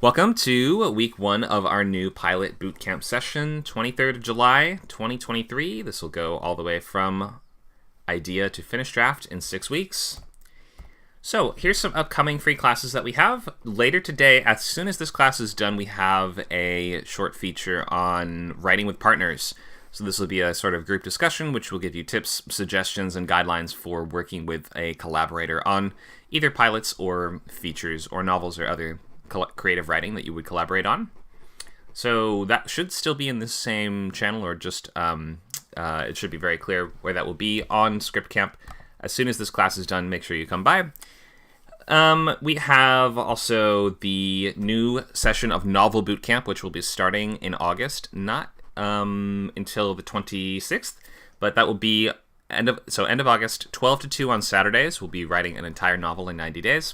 Welcome to week 1 of our new Pilot Bootcamp session, 23rd of July, 2023. This will go all the way from idea to finished draft in 6 weeks. So here's some upcoming free classes that we have. Later today, as soon as this class is done, we have a short feature on writing with partners. So this will be a sort of group discussion, which will give you tips, suggestions, and guidelines for working with a collaborator on either pilots or features or novels or other creative writing that you would collaborate on. So that should still be in the same channel, or just it should be very clear where that will be on Script Camp. As soon as this class is done, make sure you come by. We have also the new session of Novel Bootcamp, which will be starting in August, not until the 26th, but that will be end of August, 12 to 2 on Saturdays. We'll be writing an entire novel in 90 days.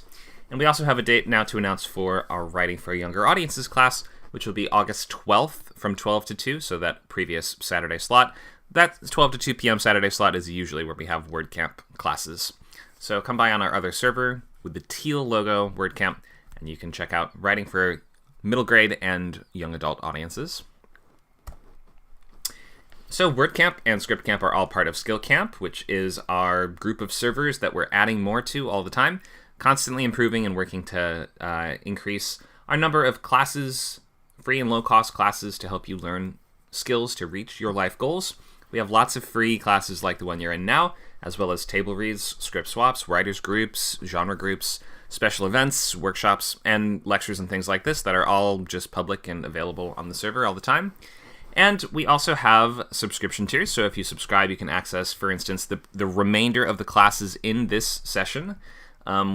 And we also have a date now to announce for our Writing for Younger Audiences class, which will be August 12th from 12 to 2, so that previous Saturday slot. That 12 to 2 p.m. Saturday slot is usually where we have WordCamp classes. So come by on our other server with the teal logo, WordCamp, and you can check out Writing for middle grade and young adult audiences. So WordCamp and ScriptCamp are all part of SkillCamp, which is our group of servers that we're adding more to all the time, constantly improving and working to increase our number of classes, free and low-cost classes to help you learn skills to reach your life goals. We have lots of free classes like the one you're in now, as well as table reads, script swaps, writers groups, genre groups, special events, workshops, and lectures and things like this that are all just public and available on the server all the time. And we also have subscription tiers, so if you subscribe, you can access, for instance, the remainder of the classes in this session,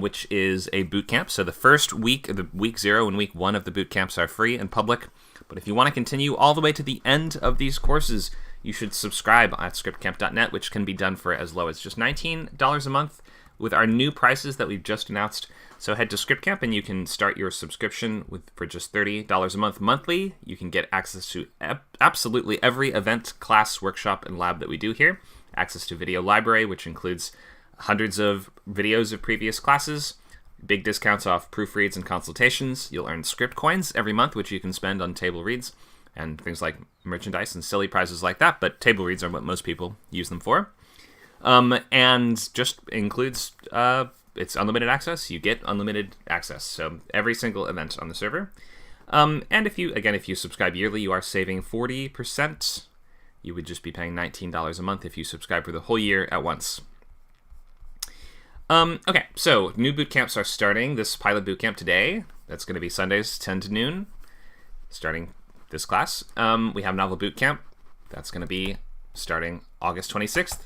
which is a boot camp. So the first week, the week 0 and week 1 of the boot camps are free and public. But if you want to continue all the way to the end of these courses, you should subscribe at scriptcamp.net, which can be done for as low as just $19 a month with our new prices that we've just announced. So head to ScriptCamp and you can start your subscription for just $30 a month monthly. You can get access to absolutely every event, class, workshop, and lab that we do here. Access to video library, which includes hundreds of videos of previous classes, big discounts off proofreads and consultations. You'll earn script coins every month, which you can spend on table reads and things like merchandise and silly prizes like that, but table reads are what most people use them for. And just includes, it's unlimited access. You get unlimited access, so every single event on the server. And if you subscribe yearly, you are saving 40%. You would just be paying $19 a month if you subscribe for the whole year at once. Okay, so new boot camps are starting. This pilot boot camp today, that's going to be Sundays 10 to noon, starting this class. We have novel boot camp. That's going to be starting August 26th,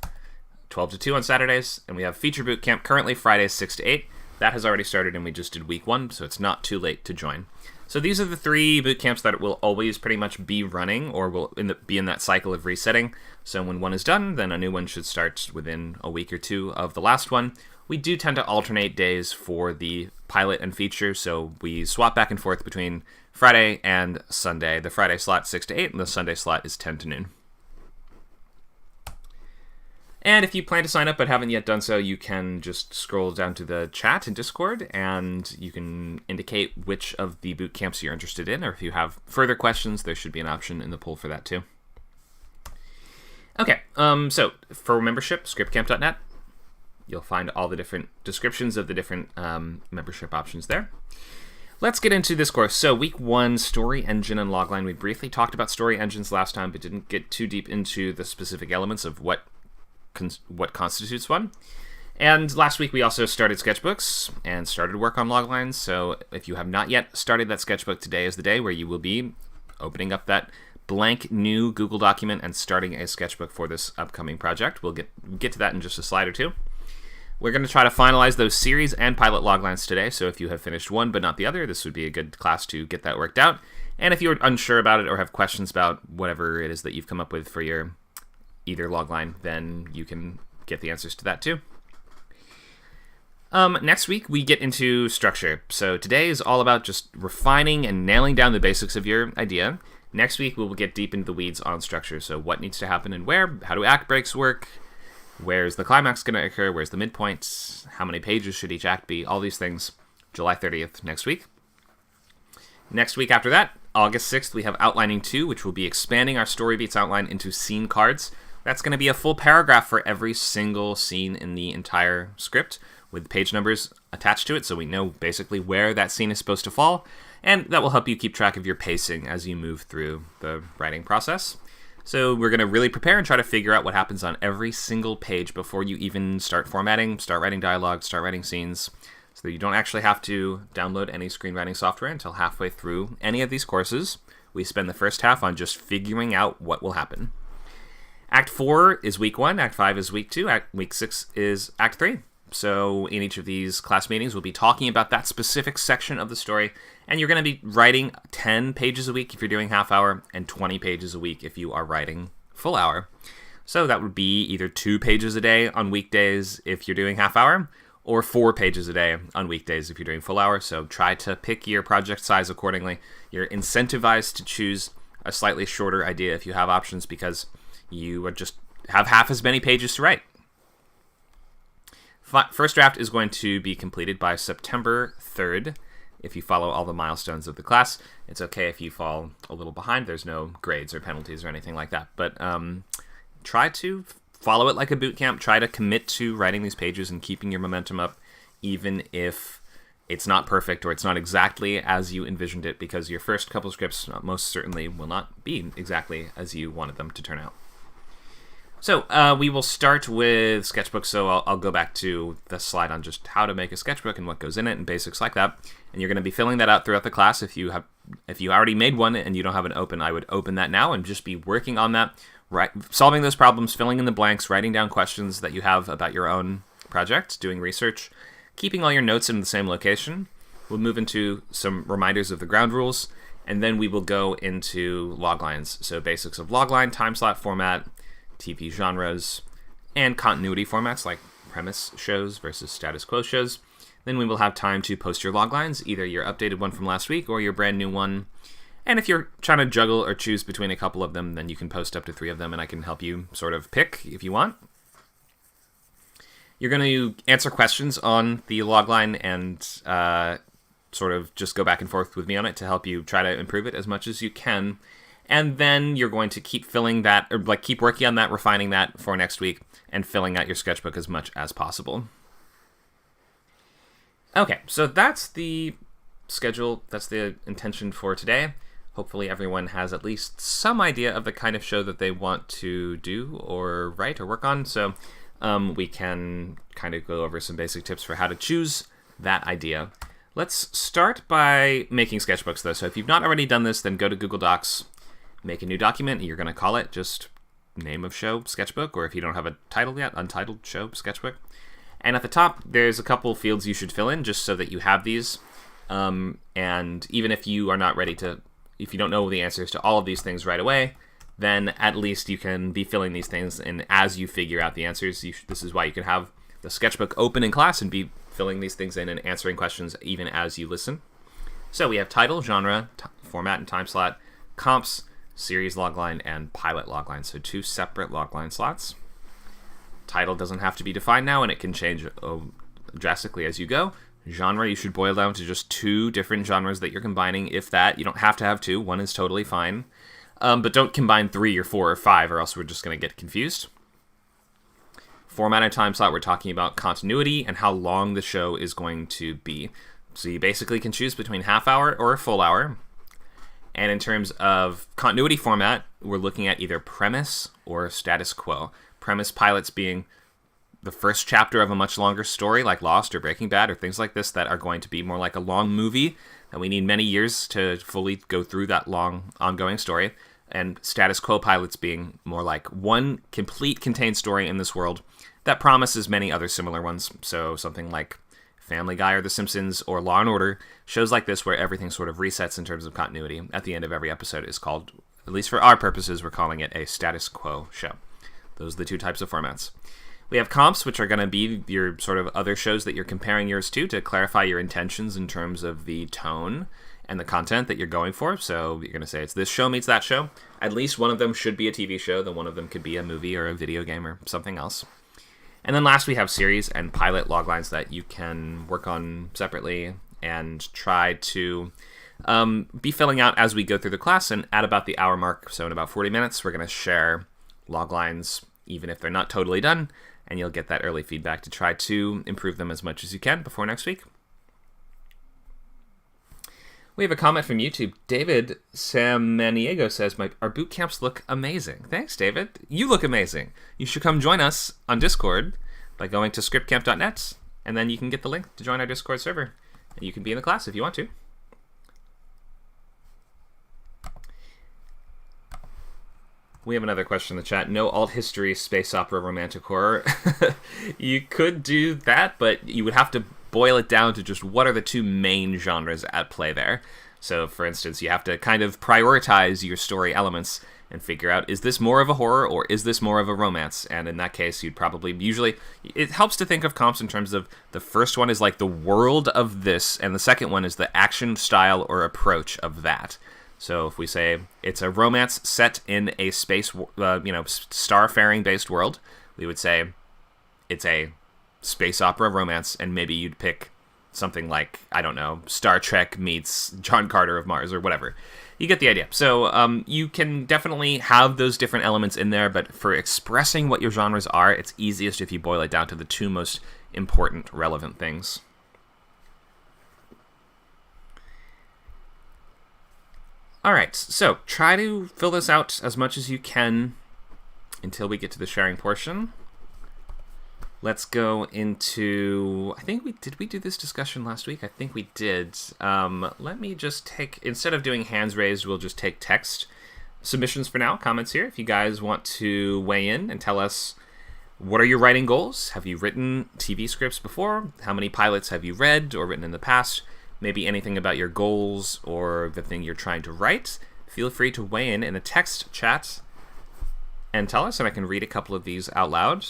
12 to 2 on Saturdays. And we have feature boot camp currently Fridays 6 to 8. That has already started and we just did week 1, so it's not too late to join. So these are the 3 boot camps that will always pretty much be running, or will be in that cycle of resetting. So when one is done, then a new one should start within a week or 2 of the last one. We do tend to alternate days for the pilot and feature, so we swap back and forth between Friday and Sunday. The Friday slot 6 to 8, and the Sunday slot is 10 to noon. And if you plan to sign up but haven't yet done so, you can just scroll down to the chat in Discord, and you can indicate which of the boot camps you're interested in, or if you have further questions, there should be an option in the poll for that too. Okay, so for membership, scriptcamp.net. You'll find all the different descriptions of the different membership options there. Let's get into this course. So week 1, story engine and logline. We briefly talked about story engines last time, but didn't get too deep into the specific elements of what constitutes one. And last week we also started sketchbooks and started work on loglines. So if you have not yet started that sketchbook, today is the day where you will be opening up that blank new Google document and starting a sketchbook for this upcoming project. We'll get to that in just a slide or two. We're going to try to finalize those series and pilot loglines today, so if you have finished one but not the other, this would be a good class to get that worked out. And if you're unsure about it or have questions about whatever it is that you've come up with for your either logline, then you can get the answers to that too. Next week, we get into structure. So today is all about just refining and nailing down the basics of your idea. Next week, we will get deep into the weeds on structure. So what needs to happen and where, how do act breaks work, where's the climax going to occur, where's the midpoint, how many pages should each act be, all these things, July 30th next week. Next week after that, August 6th, we have Outlining 2, which will be expanding our story beats outline into scene cards. That's going to be a full paragraph for every single scene in the entire script with page numbers attached to it, so we know basically where that scene is supposed to fall, and that will help you keep track of your pacing as you move through the writing process. So we're going to really prepare and try to figure out what happens on every single page before you even start formatting, start writing dialogue, start writing scenes, so that you don't actually have to download any screenwriting software until halfway through any of these courses. We spend the first half on just figuring out what will happen. Act 4 is week 1, Act 5 is week 2, week 6 is Act 3. So in each of these class meetings, we'll be talking about that specific section of the story, and you're going to be writing 10 pages a week if you're doing half hour, and 20 pages a week if you are writing full hour. So that would be either 2 pages a day on weekdays if you're doing half hour, or 4 pages a day on weekdays if you're doing full hour. So try to pick your project size accordingly. You're incentivized to choose a slightly shorter idea if you have options, because you would just have half as many pages to write. First draft is going to be completed by September 3rd. If you follow all the milestones of the class, it's okay if you fall a little behind. There's no grades or penalties or anything like that. But try to follow it like a boot camp. Try to commit to writing these pages and keeping your momentum up, even if it's not perfect or it's not exactly as you envisioned it, because your first couple scripts most certainly will not be exactly as you wanted them to turn out. So we will start with Sketchbook, so I'll go back to the slide on just how to make a sketchbook and what goes in it and basics like that. And you're going to be filling that out throughout the class. If you already made one and you don't have it open, I would open that now and just be working on that, right, solving those problems, filling in the blanks, writing down questions that you have about your own project, doing research, keeping all your notes in the same location. We'll move into some reminders of the ground rules, and then we will go into loglines, so basics of logline, time slot format, TV genres, and continuity formats like premise shows versus status quo shows. Then we will have time to post your loglines, either your updated one from last week or your brand new one. And if you're trying to juggle or choose between a couple of them, then you can post up to 3 of them, and I can help you sort of pick if you want. You're going to answer questions on the logline and sort of just go back and forth with me on it to help you try to improve it as much as you can. And then you're going to keep filling that, or keep working on that, refining that for next week, and filling out your sketchbook as much as possible. Okay, so that's the schedule, that's the intention for today. Hopefully everyone has at least some idea of the kind of show that they want to do or write or work on, so we can kind of go over some basic tips for how to choose that idea. Let's start by making sketchbooks, though. So if you've not already done this, then go to Google Docs, make a new document, and you're going to call it just name of show sketchbook, or if you don't have a title yet, untitled show sketchbook. And at the top, there's a couple fields you should fill in just so that you have these. And even if you are not ready to, if you don't know the answers to all of these things right away, then at least you can be filling these things in as you figure out the answers. This is why you can have the sketchbook open in class and be filling these things in and answering questions even as you listen. So we have title, genre, format and time slot, comps, series logline, and pilot logline. So 2 separate logline slots. Title doesn't have to be defined now, and it can change drastically as you go. Genre, you should boil down to just 2 different genres that you're combining, if that. You don't have to have 2. 1 is totally fine. But don't combine 3 or 4 or 5, or else we're just going to get confused. Format and time slot, we're talking about continuity and how long the show is going to be. So you basically can choose between half hour or a full hour. And in terms of continuity format, we're looking at either premise or status quo. Premise pilots being the first chapter of a much longer story like Lost or Breaking Bad or things like this that are going to be more like a long movie, and we need many years to fully go through that long ongoing story. And status quo pilots being more like one complete contained story in this world that promises many other similar ones. So something like Family Guy or The Simpsons or Law & Order, shows like this where everything sort of resets in terms of continuity at the end of every episode is called, at least for our purposes, we're calling it a status quo show. Those are the 2 types of formats. We have comps, which are going to be your sort of other shows that you're comparing yours to clarify your intentions in terms of the tone and the content that you're going for. So you're going to say it's this show meets that show. At least one of them should be a TV show, then one of them could be a movie or a video game or something else. And then last we have series and pilot loglines that you can work on separately and try to be filling out as we go through the class, and at about the hour mark, so in about 40 minutes, we're going to share log lines, even if they're not totally done, and you'll get that early feedback to try to improve them as much as you can before next week. We have a comment from YouTube. David Samaniego says, our boot camps look amazing. Thanks, David. You look amazing. You should come join us on Discord by going to scriptcamp.net, and then you can get the link to join our Discord server, and you can be in the class if you want to. We have another question in the chat. No alt history, space opera, romantic horror. You could do that, but you would have to boil it down to just what are the two main genres at play there. So, for instance, you have to kind of prioritize your story elements and figure out, is this more of a horror or is this more of a romance? And in that case, you'd probably usually... It helps to think of comps in terms of the first one is like the world of this, and the second one is the action style or approach of that. So if we say it's a romance set in a space, starfaring-based world, we would say it's a space opera romance, and maybe you'd pick something like, I don't know, Star Trek meets John Carter of Mars or whatever. You get the idea. So you can definitely have those different elements in there, but for expressing what your genres are, it's easiest if you boil it down to the two most important, relevant things. All right, so try to fill this out as much as you can until we get to the sharing portion. Let's go into, did we do this discussion last week? I think we did. Let me just take, instead of doing hands raised, we'll just take text submissions for now, comments here. If you guys want to weigh in and tell us, what are your writing goals? Have you written TV scripts before? How many pilots have you read or written in the past? Maybe anything about your goals or the thing you're trying to write. Feel free to weigh in the text chat and tell us, and I can read a couple of these out loud.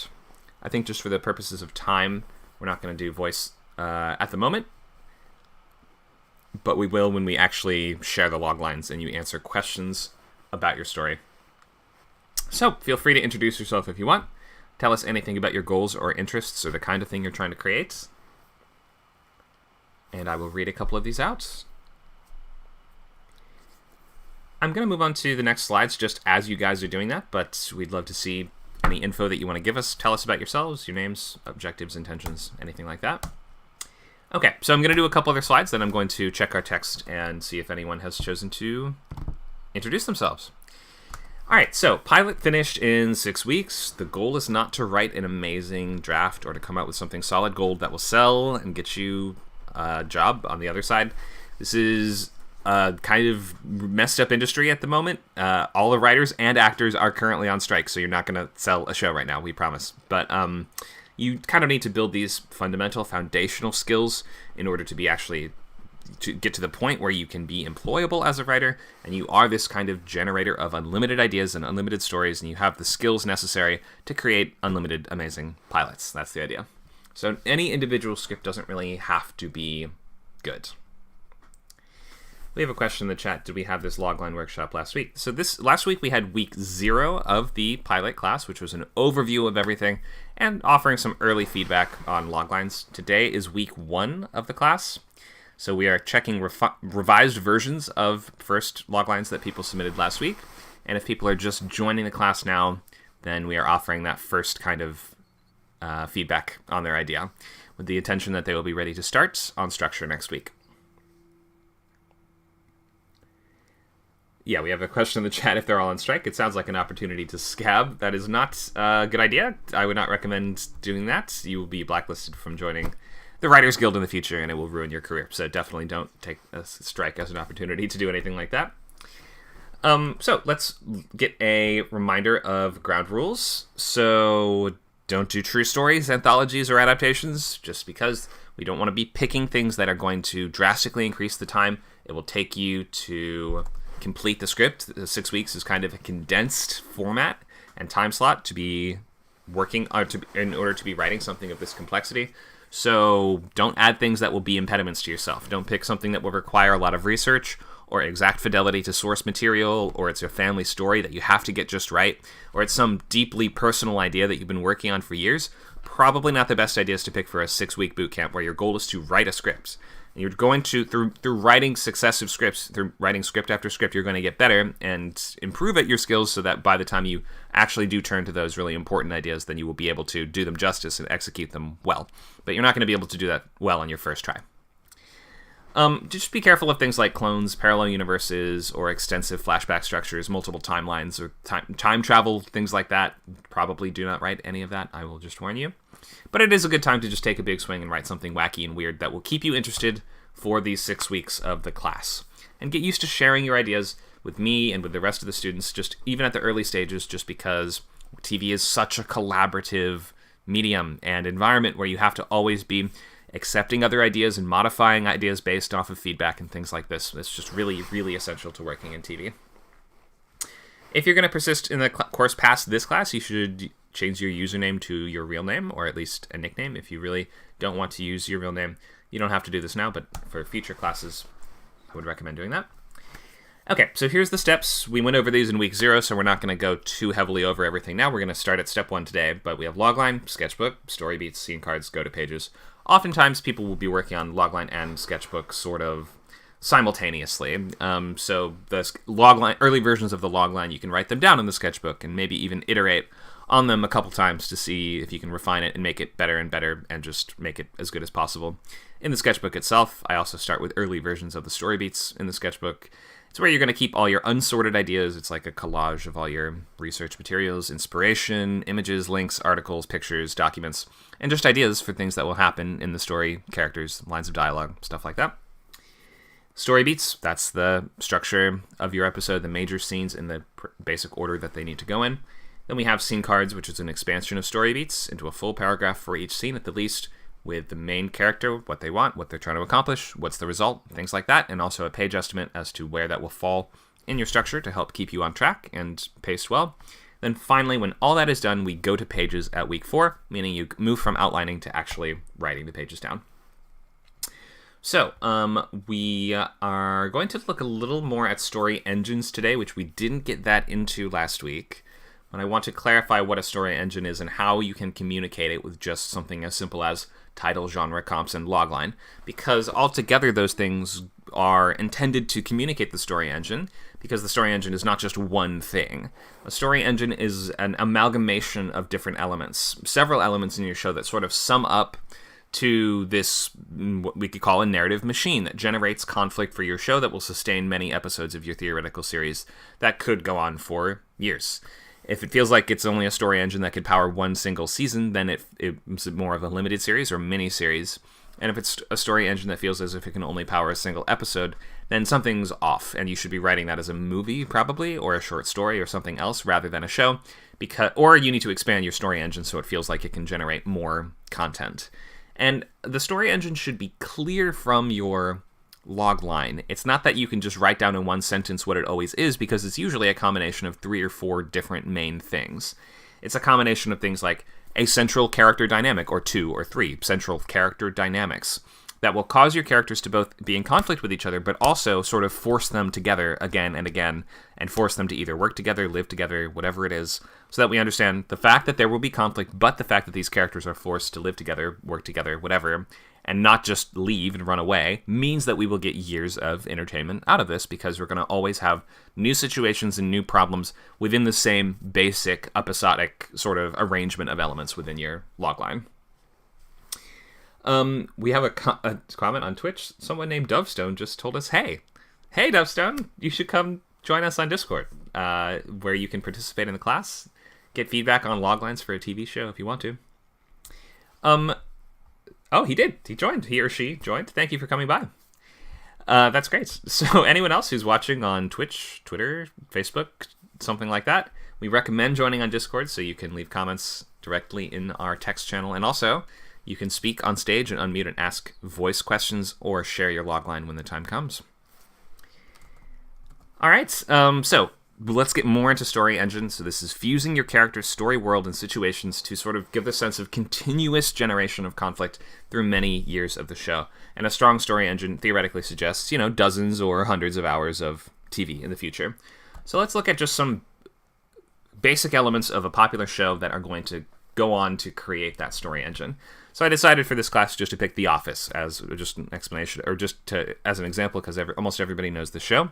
I think just for the purposes of time, we're not going to do voice at the moment, but we will when we actually share the log lines and you answer questions about your story. So feel free to introduce yourself if you want. Tell us anything about your goals or interests or the kind of thing you're trying to create. And I will read a couple of these out. I'm going to move on to the next slides just as you guys are doing that, but we'd love to see any info that you want to give us. Tell us about yourselves, your names, objectives, intentions, anything like that. Okay, so I'm going to do a couple other slides, then I'm going to check our text and see if anyone has chosen to introduce themselves. All right, so pilot finished in 6 weeks. The goal is not to write an amazing draft or to come out with something solid gold that will sell and get you a job on the other side. This is a kind of messed up industry at the moment. All the writers and actors are currently on strike, so you're not going to sell a show right now, we promise. But you kind of need to build these fundamental, foundational skills in order to be actually to get to the point where you can be employable as a writer, and you are this kind of generator of unlimited ideas and unlimited stories, and you have the skills necessary to create unlimited, amazing pilots. That's the idea. So any individual script doesn't really have to be good. We have a question in the chat. Did we have this logline workshop last week? So last week we had week 0 of the pilot class, which was an overview of everything and offering some early feedback on loglines. Today is week 1 of the class. So we are checking revised versions of first loglines that people submitted last week. And if people are just joining the class now, then we are offering that first kind of feedback on their idea with the intention that they will be ready to start on structure next week. Yeah, we have a question in the chat if they're all on strike. It sounds like an opportunity to scab. That is not a good idea. I would not recommend doing that. You will be blacklisted from joining the Writers Guild in the future, and it will ruin your career. So definitely don't take a strike as an opportunity to do anything like that. So let's get a reminder of ground rules. So don't do true stories, anthologies, or adaptations, just because we don't want to be picking things that are going to drastically increase the time it will take you to complete the script. The 6 weeks is kind of a condensed format and time slot to be working in order to be writing something of this complexity. So don't add things that will be impediments to yourself. Don't pick something that will require a lot of research or exact fidelity to source material, or it's a family story that you have to get just right, or it's some deeply personal idea that you've been working on for years. Probably not the best ideas to pick for a 6-week boot camp where your goal is to write a script. You're going to, through writing successive scripts, through writing script after script, you're going to get better and improve at your skills so that by the time you actually do turn to those really important ideas, then you will be able to do them justice and execute them well. But you're not going to be able to do that well on your first try. Just be careful of things like clones, parallel universes, or extensive flashback structures, multiple timelines, or time travel, things like that. Probably do not write any of that, I will just warn you. But it is a good time to just take a big swing and write something wacky and weird that will keep you interested for these 6 weeks of the class. And get used to sharing your ideas with me and with the rest of the students, just even at the early stages, just because TV is such a collaborative medium and environment where you have to always be accepting other ideas and modifying ideas based off of feedback and things like this. It's just really, really essential to working in TV. If you're going to persist in the course past this class, you should change your username to your real name, or at least a nickname. If you really don't want to use your real name, you don't have to do this now, but for future classes, I would recommend doing that. Okay, so here's the steps. We went over these in week 0, so we're not going to go too heavily over everything now. We're going to start at step 1 today, but we have logline, sketchbook, story beats, scene cards, go to pages. Oftentimes, people will be working on logline and sketchbook sort of simultaneously. So the logline, early versions of the logline, you can write them down in the sketchbook and maybe even iterate on them a couple times to see if you can refine it and make it better and just make it as good as possible. In the sketchbook itself, I also start with early versions of the story beats in the sketchbook. It's where you're going to keep all your unsorted ideas. It's like a collage of all your research materials, inspiration, images, links, articles, pictures, documents, and just ideas for things that will happen in the story, characters, lines of dialogue, stuff like that. Story beats, that's the structure of your episode, the major scenes in the basic order that they need to go in. Then we have scene cards, which is an expansion of story beats into a full paragraph for each scene at the least, with the main character, what they want, what they're trying to accomplish, what's the result, things like that, and also a page estimate as to where that will fall in your structure to help keep you on track and paced well. Then finally, when all that is done, we go to pages at week 4, meaning you move from outlining to actually writing the pages down. So, we are going to look a little more at story engines today, which we didn't get that into last week. But I want to clarify what a story engine is and how you can communicate it with just something as simple as title, genre, comps, and logline, because altogether those things are intended to communicate the story engine, because the story engine is not just one thing. A story engine is an amalgamation of different elements, several elements in your show that sort of sum up to this, what we could call a narrative machine that generates conflict for your show that will sustain many episodes of your theoretical series that could go on for years. If it feels like it's only a story engine that could power one single season, then it's more of a limited series or mini series. And if it's a story engine that feels as if it can only power a single episode, then something's off, and you should be writing that as a movie, probably, or a short story or something else rather than a show, or you need to expand your story engine so it feels like it can generate more content. And the story engine should be clear from your log line. It's not that you can just write down in one sentence what it always is, because it's usually a combination of 3 or 4 different main things. It's a combination of things like a central character dynamic, or 2 or 3 central character dynamics that will cause your characters to both be in conflict with each other, but also sort of force them together again and again, and force them to either work together, live together, whatever it is, so that we understand the fact that there will be conflict, but the fact that these characters are forced to live together, work together, whatever, and not just leave and run away, means that we will get years of entertainment out of this, because we're going to always have new situations and new problems within the same basic episodic sort of arrangement of elements within your logline. We have a comment on Twitch. Someone named Dovestone just told us, hey Dovestone, you should come join us on Discord, where you can participate in the class, get feedback on loglines for a TV show if you want to. Oh, he did. He joined. He or she joined. Thank you for coming by. That's great. So anyone else who's watching on Twitch, Twitter, Facebook, something like that, we recommend joining on Discord so you can leave comments directly in our text channel. And also, you can speak on stage and unmute and ask voice questions or share your logline when the time comes. All right. So let's get more into story engine. So this is fusing your character's story world and situations to sort of give the sense of continuous generation of conflict through many years of the show. And a strong story engine theoretically suggests, dozens or hundreds of hours of TV in the future. So let's look at just some basic elements of a popular show that are going to go on to create that story engine. So I decided for this class just to pick The Office as just an explanation, or as an example, because almost everybody knows the show.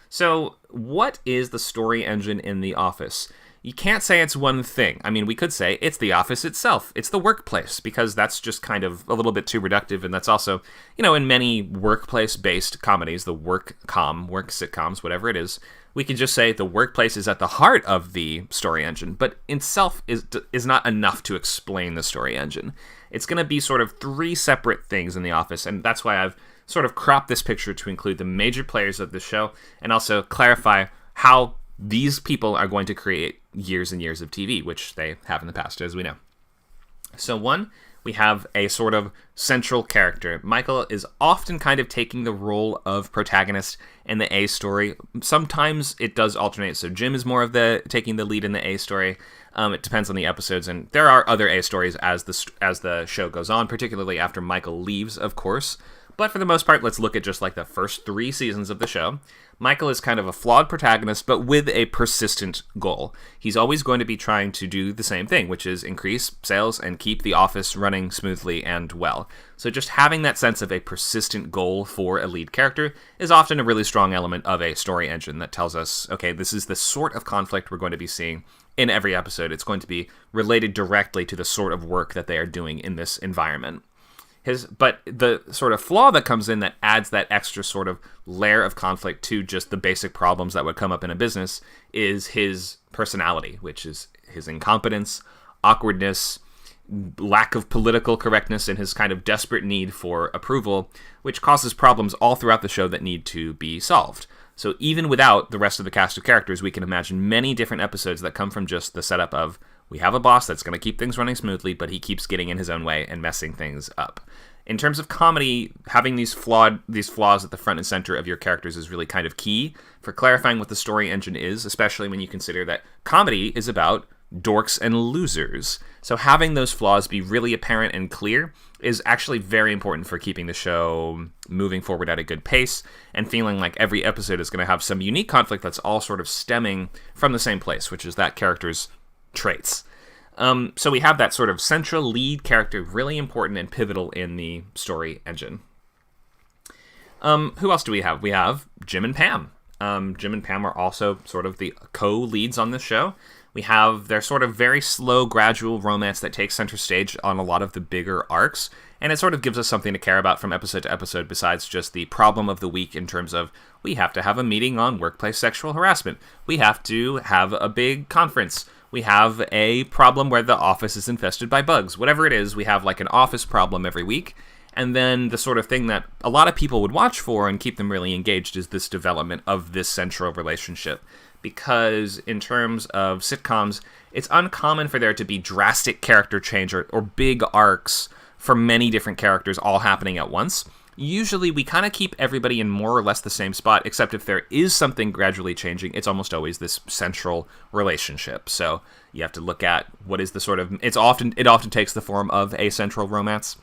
So what is the story engine in The Office? You can't say it's one thing. I mean, we could say it's the office itself. It's the workplace, because that's just kind of a little bit too reductive, and that's also, in many workplace-based comedies, the work sitcoms, whatever it is, we can just say the workplace is at the heart of the story engine, but itself is not enough to explain the story engine. It's going to be sort of three separate things in The Office, and that's why I've sort of cropped this picture to include the major players of the show, and also clarify how these people are going to create years and years of TV, which they have in the past, as we know. So one, we have a sort of central character. Michael is often kind of taking the role of protagonist in the A story. Sometimes it does alternate, so Jim is more of taking the lead in the A story. It depends on the episodes, and there are other A stories as the show goes on, particularly after Michael leaves, of course. But for the most part, let's look at just like the first 3 seasons of the show. Michael is kind of a flawed protagonist, but with a persistent goal. He's always going to be trying to do the same thing, which is increase sales and keep the office running smoothly and well. So just having that sense of a persistent goal for a lead character is often a really strong element of a story engine that tells us, okay, this is the sort of conflict we're going to be seeing in every episode. It's going to be related directly to the sort of work that they are doing in this environment. But the sort of flaw that comes in that adds that extra sort of layer of conflict to just the basic problems that would come up in a business is his personality, which is his incompetence, awkwardness, lack of political correctness, and his kind of desperate need for approval, which causes problems all throughout the show that need to be solved. So even without the rest of the cast of characters, we can imagine many different episodes that come from just the setup of, we have a boss that's going to keep things running smoothly, but he keeps getting in his own way and messing things up. In terms of comedy, having these flaws at the front and center of your characters is really kind of key for clarifying what the story engine is, especially when you consider that comedy is about dorks and losers. So having those flaws be really apparent and clear is actually very important for keeping the show moving forward at a good pace and feeling like every episode is going to have some unique conflict that's all sort of stemming from the same place, which is that character's traits. So we have that sort of central lead character, really important and pivotal in the story engine. Who else do we have? We have Jim and Pam. Jim and Pam are also sort of the co-leads on this show. We have their sort of very slow, gradual romance that takes center stage on a lot of the bigger arcs, and it sort of gives us something to care about from episode to episode besides just the problem of the week in terms of, we have to have a meeting on workplace sexual harassment. We have to have a big conference. We have a problem where the office is infested by bugs. Whatever it is, we have like an office problem every week. And then the sort of thing that a lot of people would watch for and keep them really engaged is this development of this central relationship. Because in terms of sitcoms, it's uncommon for there to be drastic character change or big arcs for many different characters all happening at once. Usually we kind of keep everybody in more or less the same spot, except if there is something gradually changing, it's almost always this central relationship. So you have to look at what is the sort of... It often takes the form of a central romance.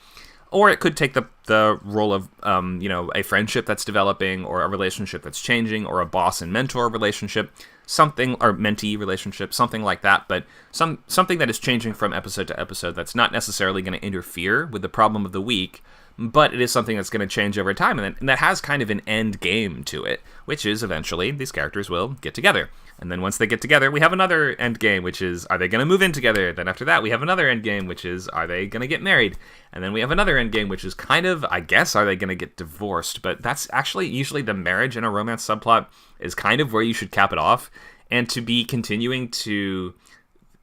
Or it could take the role of, a friendship that's developing, or a relationship that's changing, or a boss and mentor relationship, something, or mentee relationship, something like that. But something that is changing from episode to episode that's not necessarily going to interfere with the problem of the week, but it is something that's going to change over time, and that has kind of an end game to it, which is eventually these characters will get together. And then once they get together, we have another end game, which is, are they going to move in together? Then after that, we have another end game, which is, are they going to get married? And then we have another end game, which is kind of, I guess, are they going to get divorced? But that's actually usually the marriage and a romance subplot is kind of where you should cap it off. And to be continuing to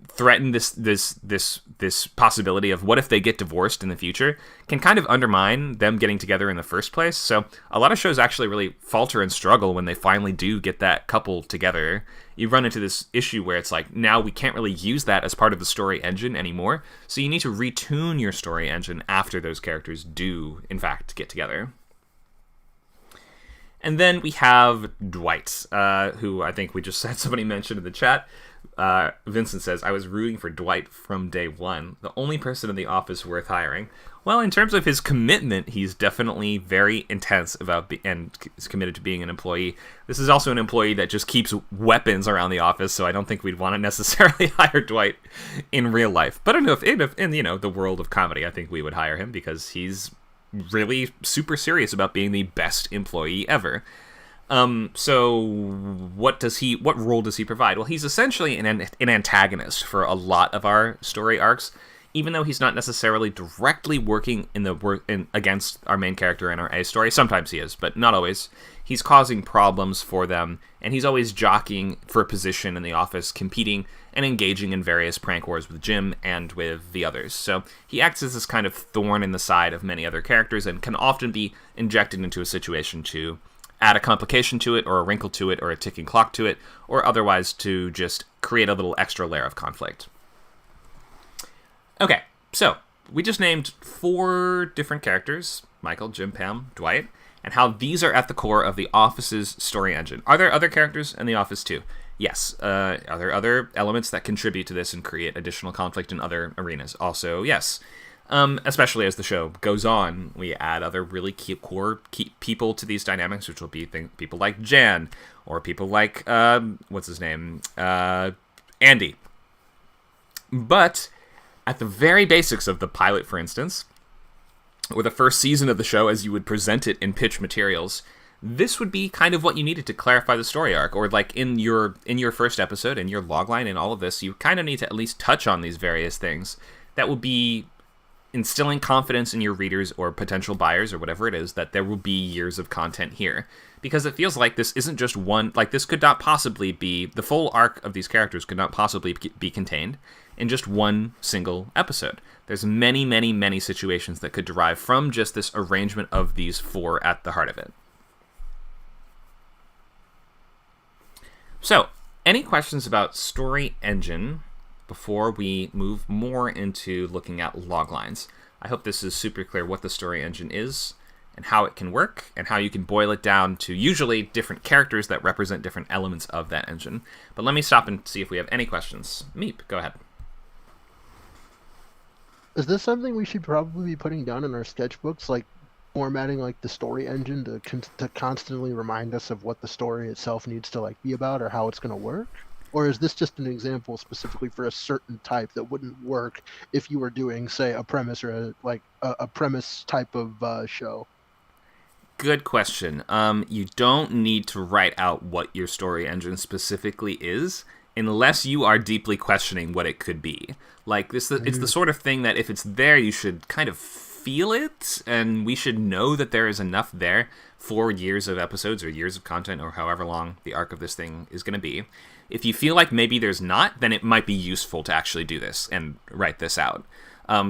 threaten this possibility of what if they get divorced in the future can kind of undermine them getting together in the first place. So a lot of shows actually really falter and struggle when they finally do get that couple together. You run into this issue where it's like, now we can't really use that as part of the story engine anymore. So you need to retune your story engine after those characters do, in fact, get together. And then we have Dwight, who I think we just had somebody mention in the chat. Vincent says, I was rooting for Dwight from day one. The only person in the office worth hiring. Well, in terms of his commitment, he's definitely very intense about and is committed to being an employee. This is also an employee that just keeps weapons around the office, so I don't think we'd want to necessarily hire Dwight in real life. But in the world of comedy, I think we would hire him because he's really super serious about being the best employee ever. So what role does he provide? Well, he's essentially an antagonist for a lot of our story arcs. Even though he's not necessarily directly working against our main character in our A story, sometimes he is, but not always. He's causing problems for them, and he's always jockeying for a position in the office, competing and engaging in various prank wars with Jim and with the others. So he acts as this kind of thorn in the side of many other characters and can often be injected into a situation to add a complication to it, or a wrinkle to it, or a ticking clock to it, or otherwise to just create a little extra layer of conflict. Okay, so we just named 4 different characters, Michael, Jim, Pam, Dwight, and how these are at the core of the Office's story engine. Are there other characters in the Office too? Yes. Are there other elements that contribute to this and create additional conflict in other arenas? Also, yes. Especially as the show goes on, we add other really key people to these dynamics, which will be people like Jan, or people like, what's his name? Andy. But at the very basics of the pilot, for instance, or the first season of the show as you would present it in pitch materials, this would be kind of what you needed to clarify the story arc. Or like in your first episode, in your logline, and all of this, you kind of need to at least touch on these various things that will be instilling confidence in your readers or potential buyers or whatever it is, that there will be years of content here. Because it feels like this isn't just one, like this could not possibly be, the full arc of these characters could not possibly be contained in just one single episode. There's many, many, many situations that could derive from just this arrangement of these 4 at the heart of it. So, any questions about story engine before we move more into looking at loglines? I hope this is super clear what the story engine is and how it can work and how you can boil it down to usually different characters that represent different elements of that engine. But let me stop and see if we have any questions. Meep, go ahead. Is this something we should probably be putting down in our sketchbooks, like formatting like the story engine to constantly remind us of what the story itself needs to like be about or how it's going to work? Or is this just an example specifically for a certain type that wouldn't work if you were doing, say, a premise or a premise type of show? Good question. You don't need to write out what your story engine specifically is unless you are deeply questioning what it could be. Like this, it's the sort of thing that if it's there, you should kind of feel it, and we should know that there is enough there for years of episodes or years of content or however long the arc of this thing is going to be. If you feel like maybe there's not, then it might be useful to actually do this and write this out.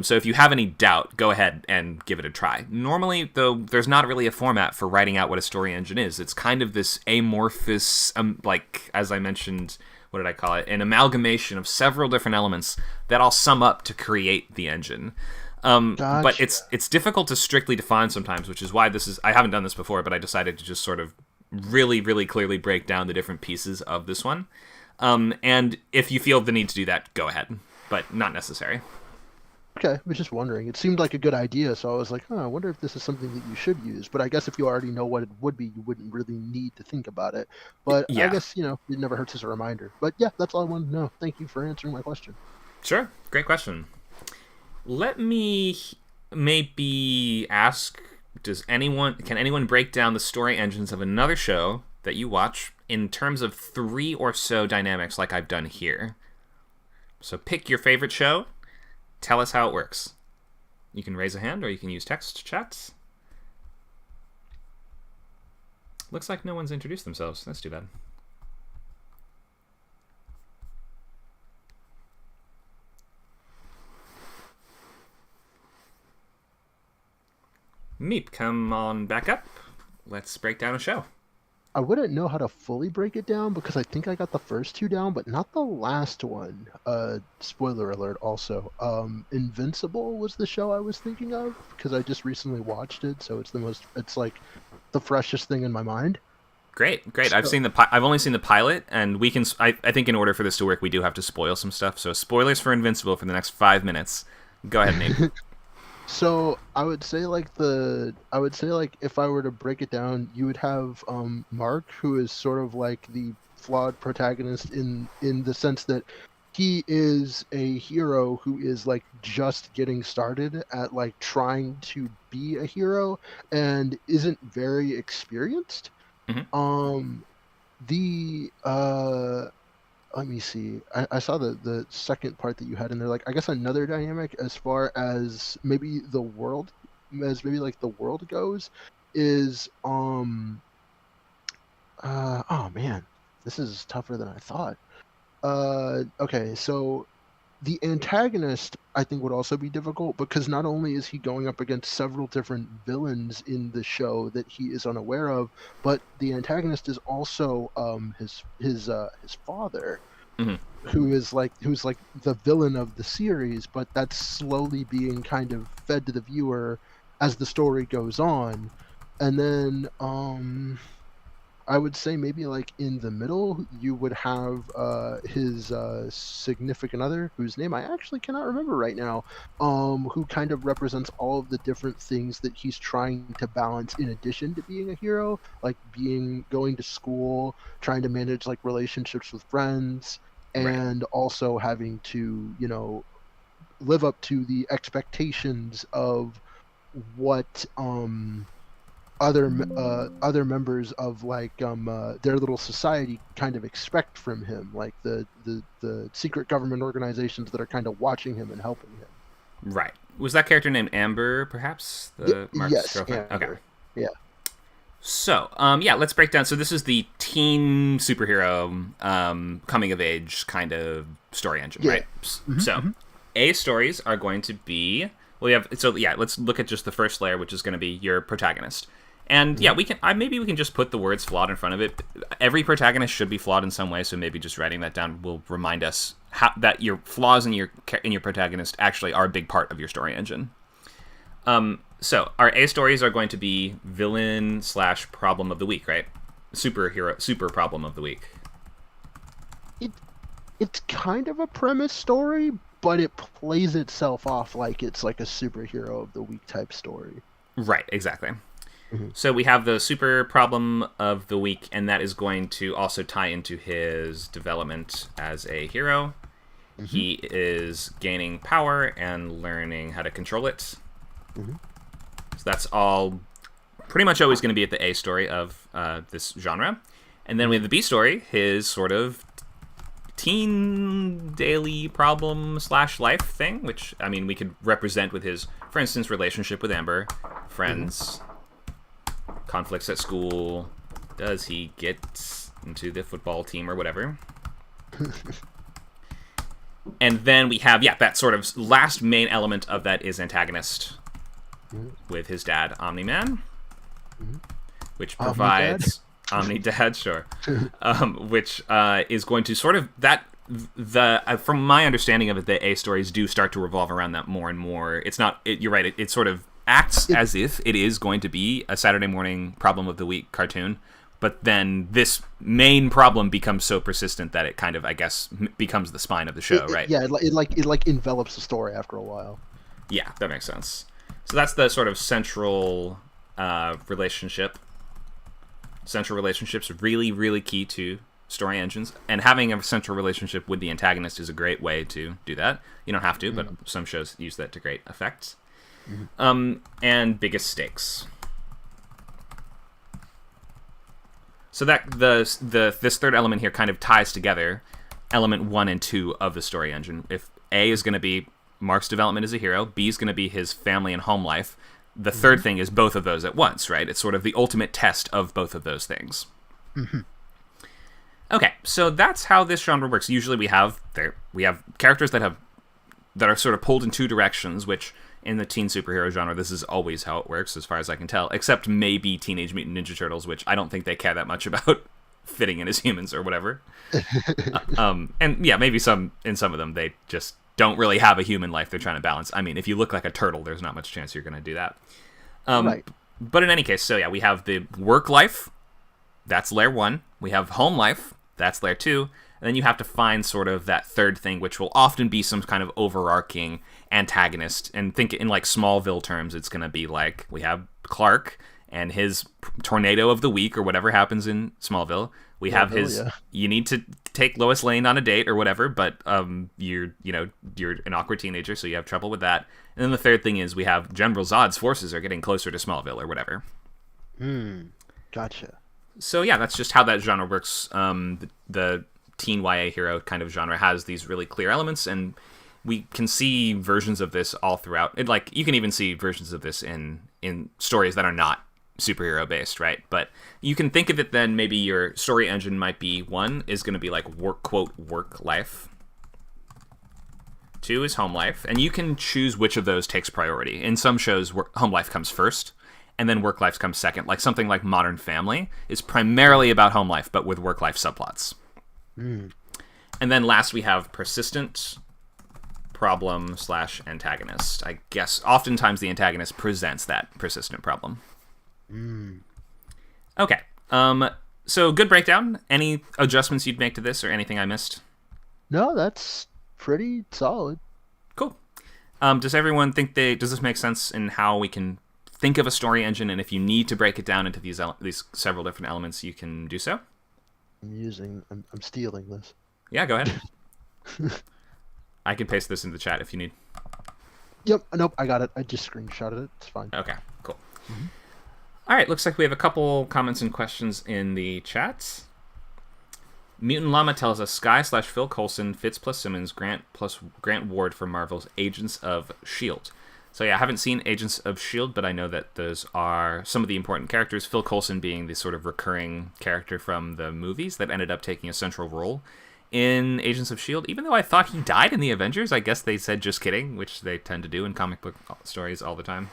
So if you have any doubt, go ahead and give it a try. Normally, though, there's not really a format for writing out what a story engine is. It's kind of this amorphous, like, as I mentioned, what did I call it? An amalgamation of several different elements that all sum up to create the engine. Gotcha. But it's difficult to strictly define sometimes, which is why I haven't done this before, but I decided to just sort of really, really clearly break down the different pieces of this one. And if you feel the need to do that, go ahead, but not necessary. Okay, I was just wondering. It seemed like a good idea, so I was like, I wonder if this is something that you should use. But I guess if you already know what it would be, you wouldn't really need to think about it. But yeah. I guess, it never hurts as a reminder. But yeah, that's all I wanted to know. Thank you for answering my question. Sure, great question. Let me maybe ask, can anyone break down the story engines of another show that you watch in terms of 3 or so dynamics like I've done here? So pick your favorite show. Tell us how it works. You can raise a hand or you can use text chats. Looks like no one's introduced themselves. That's too bad. Meep, come on back up. Let's break down a show. I wouldn't know how to fully break it down because I think I got the first 2 down, but not the last one. Spoiler alert also. Invincible was the show I was thinking of because I just recently watched it, so it's like the freshest thing in my mind. Great. So, I've only seen the pilot, and I think in order for this to work, we do have to spoil some stuff. So spoilers for Invincible for the next 5 minutes. Go ahead, Nate. So I would say like if I were to break it down, you would have Mark, who is sort of like the flawed protagonist in the sense that he is a hero who is like just getting started at like trying to be a hero and isn't very experienced. Hmm. Um the Let me see. I saw the second part that you had in there. Like, I guess another dynamic as far as maybe the world, as maybe like the world goes, is oh man, this is tougher than I thought. Okay, so the antagonist I think would also be difficult because not only is he going up against several different villains in the show that he is unaware of, but the antagonist is also his father Hmm. who's like the villain of the series, but that's slowly being kind of fed to the viewer as the story goes on. And then I would say maybe like in the middle you would have his significant other, whose name I actually cannot remember right now, who kind of represents all of the different things that he's trying to balance in addition to being a hero, like being going to school, trying to manage like relationships with friends, Right. and also having to, you know, live up to the expectations of what other members of like their little society kind of expect from him, like the secret government organizations that are kind of watching him and helping him. Right. Was that character named Amber, perhaps? The Mark's Yes, girlfriend? Okay. Amber. Yeah. So, yeah, let's break down. So this is the teen superhero coming of age kind of story engine, Yeah. right? Hmm. So, Hmm. A stories are going to be well, we have so yeah. Let's look at just the first layer, which is going to be your protagonist. And yeah, Hmm. we can. Maybe we can just put the words flawed in front of it. Every protagonist should be flawed in some way. So maybe just writing that down will remind us that your flaws in your protagonist actually are a big part of your story engine. So our A stories are going to be villain slash problem of the week, right? Super problem of the week. It it's kind of a premise story, but it plays itself off like it's like a superhero of the week type story. Right, exactly. Hmm. So we have the super problem of the week, and that is going to also tie into his development as a hero. Hmm. He is gaining power and learning how to control it. Hmm. So that's all pretty much always going to be at the A story of this genre. And then we have the B story, his sort of teen daily problem slash life thing, which, I mean, we could represent with his, for instance, relationship with Amber, Hmm. friends, conflicts at school. Does he get into the football team or whatever? And then we have, yeah, that sort of last main element of that is antagonist Hmm. with his dad, Omni Man, Hmm. which Dad. provides Omni Dad, sure, which is going to sort of from my understanding of it, the A stories do start to revolve around that more and more. It's not, you're right, it sort of acts It, as if it is going to be a Saturday morning problem of the week cartoon, but then this main problem becomes so persistent that it kind of, I guess, becomes the spine of the show, right? yeah, it like envelops the story after a while. Yeah, that makes sense. So that's the sort of central relationship. Central relationships really, really key to story engines, and having a central relationship with the antagonist is a great way to do that. You don't have to, but Hmm. some shows use that to great effect. Hmm. And biggest stakes. So that the this third element here kind of ties together element 1 and 2 of the story engine. If A is going to be Mark's development as a hero, B is going to be his family and home life. The third Hmm. thing is both of those at once, right? It's sort of the ultimate test of both of those things. Hmm. Okay, so that's how this genre works. Usually we have characters that are sort of pulled in two directions, which in the teen superhero genre, this is always how it works, as far as I can tell, except maybe Teenage Mutant Ninja Turtles, which I don't think they care that much about fitting in as humans or whatever. And yeah, maybe in some of them they just don't really have a human life they're trying to balance. I mean, if you look like a turtle, there's not much chance you're going to do that. Right. But in any case, so yeah, we have the work life, that's layer 1. We have home life, that's layer 2. And And then you have to find sort of that third thing, which will often be some kind of overarching antagonist. And think in like Smallville terms, it's going to be like we have Clark and his tornado of the week or whatever happens in Smallville. We have his, you need to take Lois Lane on a date or whatever, but you're an awkward teenager, so you have trouble with that. And then the third thing is we have General Zod's forces are getting closer to Smallville or whatever. Gotcha. So yeah, that's just how that genre works. The teen YA hero kind of genre has these really clear elements, and we can see versions of this all throughout. Like you can even see versions of this in stories that are not superhero based, right? But you can think of it then maybe your story engine might be, one is going to be like work life. Two is home life, and you can choose which of those takes priority. In some shows, home life comes first, and then work life comes second. Like something like Modern Family is primarily about home life, but with work life subplots. And then last we have persistent problem / antagonist. I guess oftentimes the antagonist presents that persistent problem. Okay. So good breakdown. Any adjustments you'd make to this or anything I missed? No, that's pretty solid. Cool. Does everyone think does this make sense in how we can think of a story engine, and if you need to break it down into these several different elements, you can do so? I'm stealing this. Yeah, go ahead. I can paste this in the chat if you need. Yep. Nope, I got it. I just screenshotted it. It's fine. Okay, cool. All right, looks like we have a couple comments and questions in the chat. Mutant Llama tells us Skye/Phil Coulson, Fitz plus Simmons, Grant Ward for Marvel's Agents of S.H.I.E.L.D. So yeah, I haven't seen Agents of S.H.I.E.L.D., but I know that those are some of the important characters, Phil Coulson being the sort of recurring character from the movies that ended up taking a central role in Agents of S.H.I.E.L.D., even though I thought he died in the Avengers. I guess they said just kidding, which they tend to do in comic book stories all the time.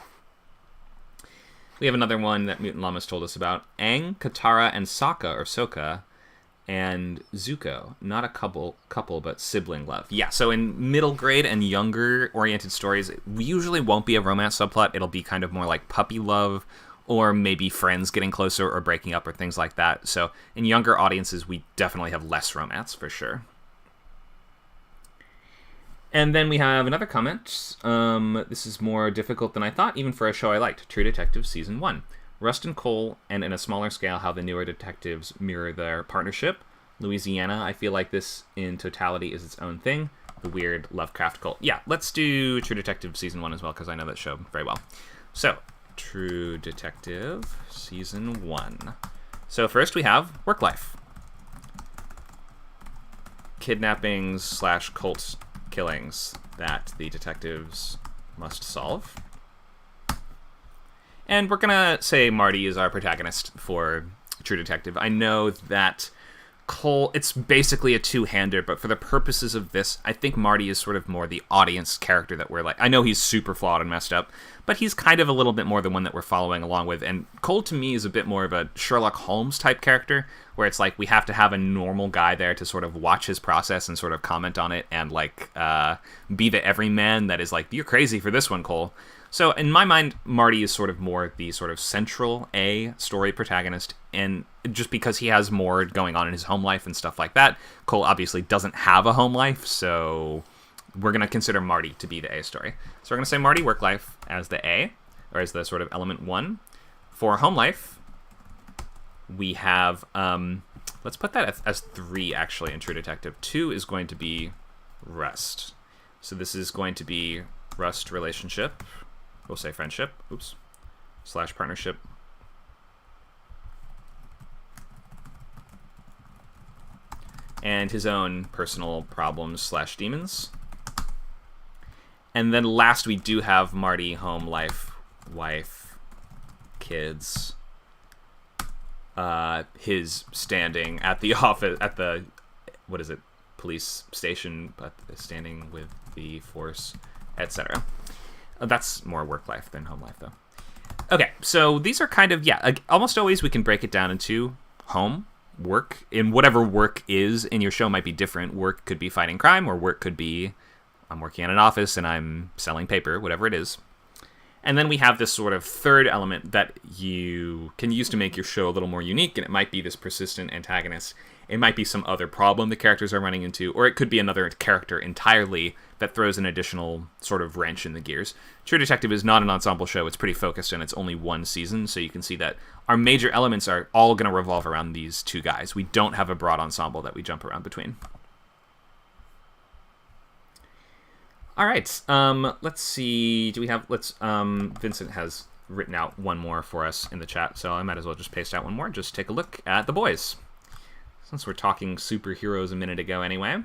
We have another one that Mutant Llama's told us about. Aang, Katara, and Sokka, and Zuko. Not a couple, but sibling love. Yeah, so in middle grade and younger oriented stories, we usually won't be a romance subplot. It'll be kind of more like puppy love, or maybe friends getting closer or breaking up or things like that. So in younger audiences, we definitely have less romance for sure. And then we have another comment. This is more difficult than I thought, even for a show I liked. True Detective Season 1. Rust and Cole, and in a smaller scale, how the newer detectives mirror their partnership. Louisiana, I feel like this in totality is its own thing. The weird Lovecraft cult. Yeah, let's do True Detective Season 1 as well, because I know that show very well. So, True Detective Season 1. So first we have work life. Kidnappings / cult killings that the detectives must solve. And we're going to say Marty is our protagonist for True Detective. I know that Cole, it's basically a two-hander, but for the purposes of this, I think Marty is sort of more the audience character that we're like, I know he's super flawed and messed up, but he's kind of a little bit more the one that we're following along with. And Cole, to me, is a bit more of a Sherlock Holmes type character, where it's like we have to have a normal guy there to sort of watch his process and sort of comment on it and like be the everyman that is like, you're crazy for this one, Cole. So in my mind, Marty is sort of more the sort of central story protagonist, and just because he has more going on in his home life and stuff like that, Cole obviously doesn't have a home life, so we're going to consider Marty to be the A story. So we're going to say Marty work life as the A, or as the sort of element 1. For home life, we have, let's put that as 3 actually in True Detective. 2 is going to be Rust. So this is going to be Rust relationship. We'll say friendship, / partnership. And his own personal problems / demons. And then last we do have Marty, home life, wife, kids. His standing at the office, at the, police station, but standing with the force, etc. That's more work life than home life, though. Okay, so these are kind of, almost always we can break it down into home, work, and whatever work is in your show might be different. Work could be fighting crime, or work could be I'm working in an office and I'm selling paper, whatever it is. And then we have this sort of third element that you can use to make your show a little more unique, and it might be this persistent antagonist. It might be some other problem the characters are running into, or it could be another character entirely that throws an additional sort of wrench in the gears. True Detective is not an ensemble show. It's pretty focused, and it's only one season, so you can see that our major elements are all going to revolve around these two guys. We don't have a broad ensemble that we jump around between. All right, let's see. Do we have, Vincent has written out one more for us in the chat, so I might as well just paste out one more. Just take a look at The Boys, since we're talking superheroes a minute ago anyway.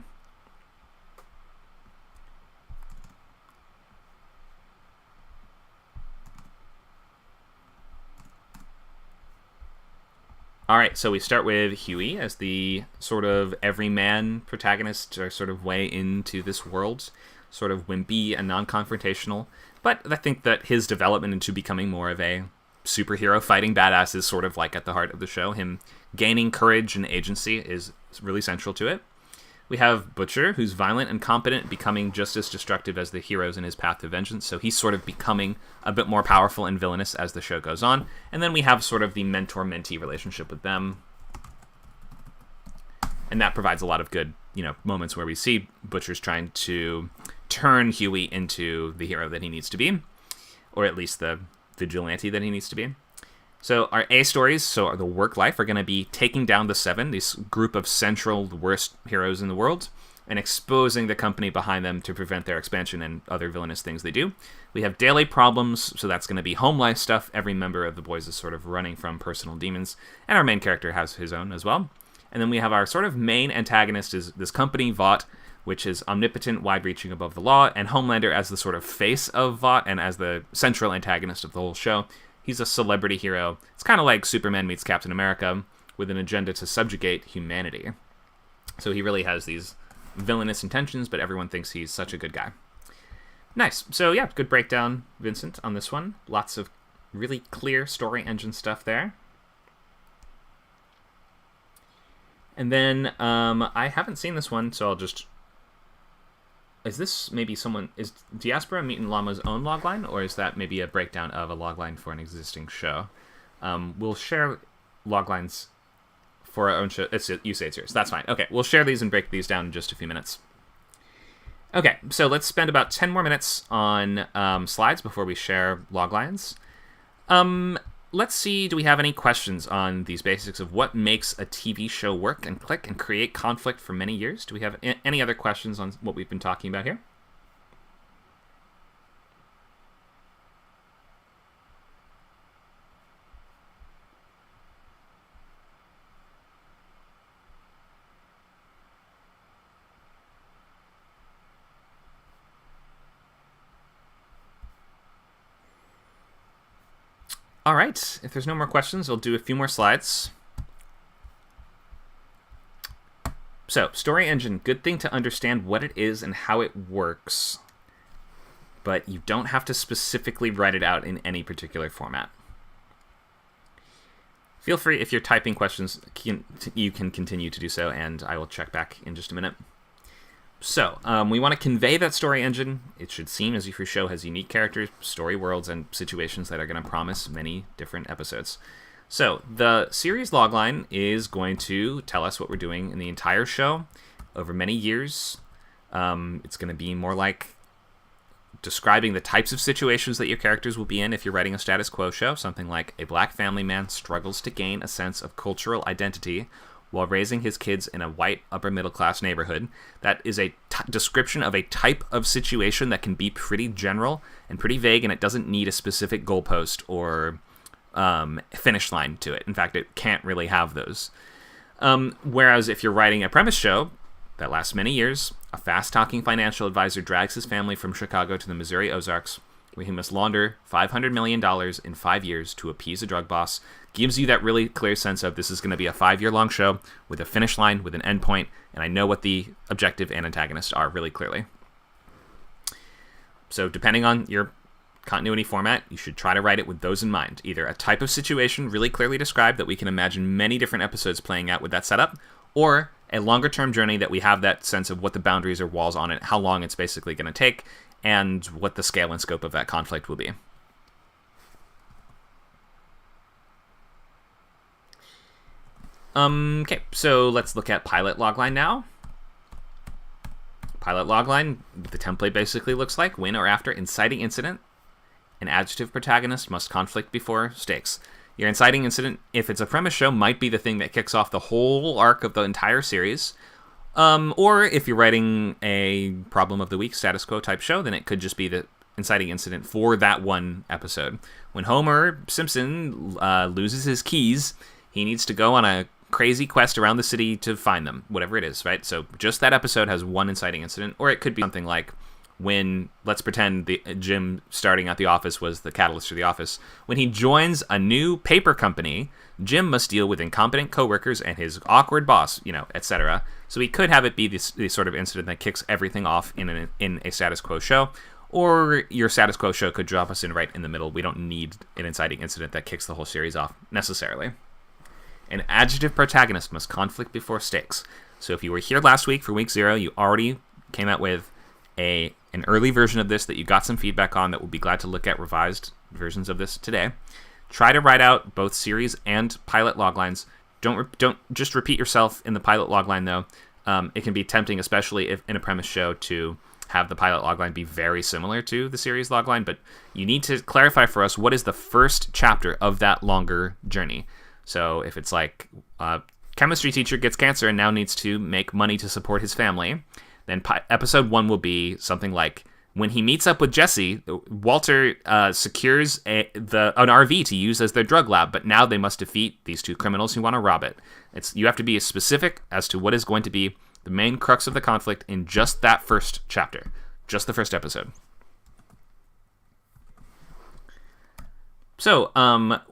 All right, so we start with Huey as the sort of everyman protagonist, or sort of way into this world. Sort of wimpy and non-confrontational, but I think that his development into becoming more of a superhero fighting badass is sort of like at the heart of the show. Him gaining courage and agency is really central to it. We have Butcher, who's violent and competent, becoming just as destructive as the heroes in his path to vengeance, so he's sort of becoming a bit more powerful and villainous as the show goes on. And then we have sort of the mentor-mentee relationship with them, and that provides a lot of good, moments where we see Butcher's trying to turn Huey into the hero that he needs to be, or at least the vigilante that he needs to be. So our A stories, so the work life, are going to be taking down the Seven, this group of central, the worst heroes in the world, and exposing the company behind them to prevent their expansion and other villainous things they do. We have daily problems, so that's going to be home life stuff. Every member of the Boys is sort of running from personal demons, and our main character has his own as well. And then we have our sort of main antagonist is this company, Vought, which is omnipotent, wide-reaching above the law, and Homelander as the sort of face of Vought and as the central antagonist of the whole show. He's a celebrity hero. It's kind of like Superman meets Captain America with an agenda to subjugate humanity. So he really has these villainous intentions, but everyone thinks he's such a good guy. Nice. So yeah, good breakdown, Vincent, on this one. Lots of really clear story engine stuff there. And then I haven't seen this one, so I'll just... Is this maybe is Diaspora Mutant Llama's own logline, or is that maybe a breakdown of a logline for an existing show? We'll share loglines for our own show. You say it's yours. That's fine. Okay, we'll share these and break these down in just a few minutes. Okay, so let's spend about 10 more minutes on slides before we share loglines. Let's see, do we have any questions on these basics of what makes a TV show work and click and create conflict for many years? Do we have any other questions on what we've been talking about here? All right, if there's no more questions, I'll do a few more slides. So, story engine, good thing to understand what it is and how it works, but you don't have to specifically write it out in any particular format. Feel free, if you're typing questions, you can continue to do so, and I will check back in just a minute. So, we want to convey that story engine. It should seem as if your show has unique characters, story worlds, and situations that are going to promise many different episodes. So, the series logline is going to tell us what we're doing in the entire show over many years. It's going to be more like describing the types of situations that your characters will be in if you're writing a status quo show. Something like a black family man struggles to gain a sense of cultural identity while raising his kids in a white upper-middle-class neighborhood. That is a description of a type of situation that can be pretty general and pretty vague, and it doesn't need a specific goalpost or finish line to it. In fact, it can't really have those. Whereas if you're writing a premise show that lasts many years, a fast-talking financial advisor drags his family from Chicago to the Missouri Ozarks, where he must launder $500 million in 5 years to appease a drug boss, gives you that really clear sense of this is going to be a 5-year-long show with a finish line, with an end point, and I know what the objective and antagonist are really clearly. So depending on your continuity format, you should try to write it with those in mind. Either a type of situation really clearly described that we can imagine many different episodes playing out with that setup, or a longer-term journey that we have that sense of what the boundaries or walls on it, how long it's basically going to take, and what the scale and scope of that conflict will be. Okay, so let's look at Pilot Logline now. Pilot Logline, the template basically looks like: when or after inciting incident, an adjective protagonist must conflict before stakes. Your inciting incident, if it's a premise show, might be the thing that kicks off the whole arc of the entire series. Or if you're writing a problem of the week, status quo type show, then it could just be the inciting incident for that one episode. When Homer Simpson loses his keys, he needs to go on a crazy quest around the city to find them, whatever it is, right? So just that episode has one inciting incident, or it could be something like when, let's pretend the Jim starting at the office was the catalyst for the office. When he joins a new paper company, Jim must deal with incompetent coworkers and his awkward boss, etc. So he could have it be the sort of incident that kicks everything off in a status quo show, or your status quo show could drop us in right in the middle. We don't need an inciting incident that kicks the whole series off necessarily. An adjective protagonist must conflict before stakes. So if you were here last week for week 0, you already came out with an early version of this that you got some feedback on that we'll be glad to look at revised versions of this today. Try to write out both series and pilot loglines. Don't just repeat yourself in the pilot logline, though. It can be tempting, especially if in a premise show, to have the pilot logline be very similar to the series logline, but you need to clarify for us what is the first chapter of that longer journey. So if it's like chemistry teacher gets cancer and now needs to make money to support his family, then episode 1 will be something like when he meets up with Jesse, Walter secures an RV to use as their drug lab, but now they must defeat these 2 criminals who want to rob it. You have to be specific as to what is going to be the main crux of the conflict in just that first chapter, just the first episode. So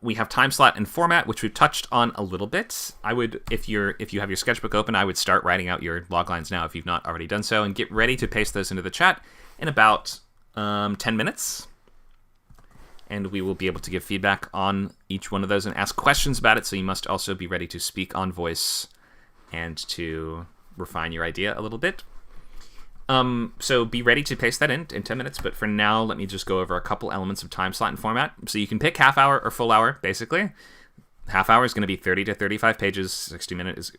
we have time slot and format, which we've touched on a little bit. I would, if you have your sketchbook open, I would start writing out your loglines now if you've not already done so, and get ready to paste those into the chat in about 10 minutes. And we will be able to give feedback on each one of those and ask questions about it, so you must also be ready to speak on voice and to refine your idea a little bit. So be ready to paste that in 10 minutes, but for now, let me just go over a couple elements of time slot and format. So you can pick half hour or full hour, basically. Half hour is going to be 30 to 35 pages. 60 minutes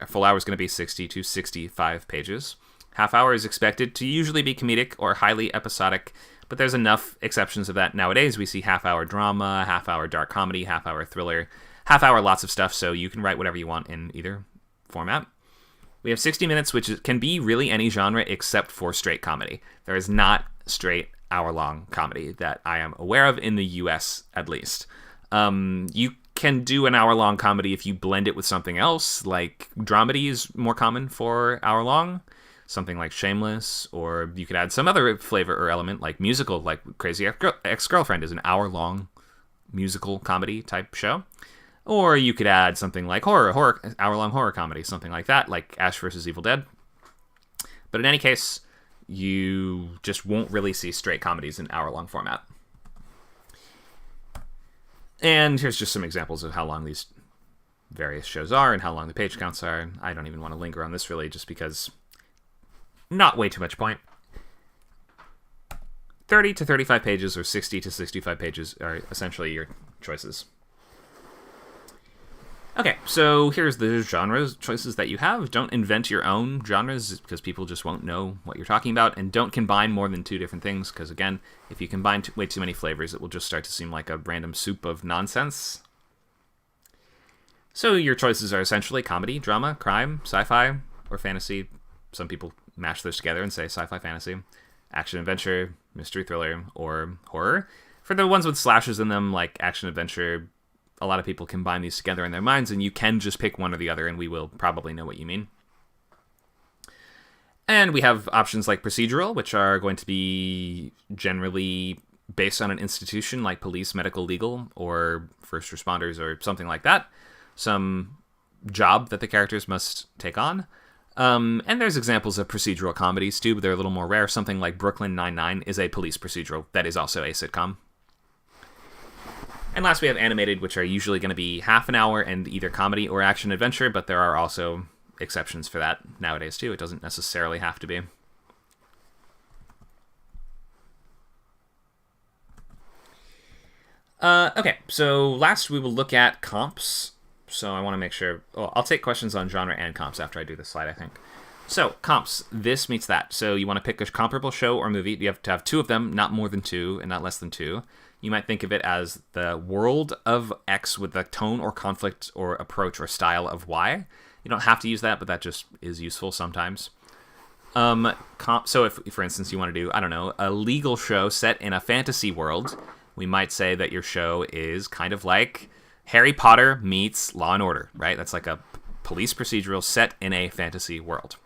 full hour is going to be 60 to 65 pages. Half hour is expected to usually be comedic or highly episodic, but there's enough exceptions of that nowadays. We see half hour drama, half hour dark comedy, half hour thriller, half hour lots of stuff, so you can write whatever you want in either format. We have 60 minutes, which can be really any genre except for straight comedy. There is not straight hour-long comedy that I am aware of in the US, at least. You can do an hour-long comedy if you blend it with something else, like dramedy is more common for hour-long, something like Shameless, or you could add some other flavor or element, like musical, like Crazy Ex-Girlfriend is an hour-long musical comedy type show. Or you could add something like horror, hour-long horror comedy, something like that, like Ash vs. Evil Dead. But in any case, you just won't really see straight comedies in hour-long format. And here's just some examples of how long these various shows are and how long the page counts are. I don't even want to linger on this really, just because not way too much point. 30 to 35 pages or 60 to 65 pages are essentially your choices. Okay, so here's the genres choices that you have. Don't invent your own genres because people just won't know what you're talking about. And don't combine more than 2 different things because, again, if you combine way too many flavors, it will just start to seem like a random soup of nonsense. So your choices are essentially comedy, drama, crime, sci-fi, or fantasy. Some people mash those together and say sci-fi fantasy, action adventure, mystery thriller, or horror. For the ones with slashes in them, like action adventure, a lot of people combine these together in their minds, and you can just pick one or the other, and we will probably know what you mean. And we have options like procedural, which are going to be generally based on an institution like police, medical, legal, or first responders, or something like that. Some job that the characters must take on. And there's examples of procedural comedies, too, but they're a little more rare. Something like Brooklyn Nine-Nine is a police procedural that is also a sitcom. And last, we have animated, which are usually going to be half an hour and either comedy or action adventure, but there are also exceptions for that nowadays, too. It doesn't necessarily have to be. Okay, so last we will look at comps So I want to make sure... Oh, I'll take questions on genre and comps after I do this slide, I think. So, comps. This meets that. So you want to pick a comparable show or movie. You have to have two of them, not more than two, and not less than two. You might think of it as the world of X with the tone or conflict or approach or style of Y. You don't have to use that, but that just is useful sometimes. So if, for instance, you want to do, I don't know, a legal show set in a fantasy world, we might say that your show is kind of like Harry Potter meets Law and Order, right? That's like a police procedural set in a fantasy world.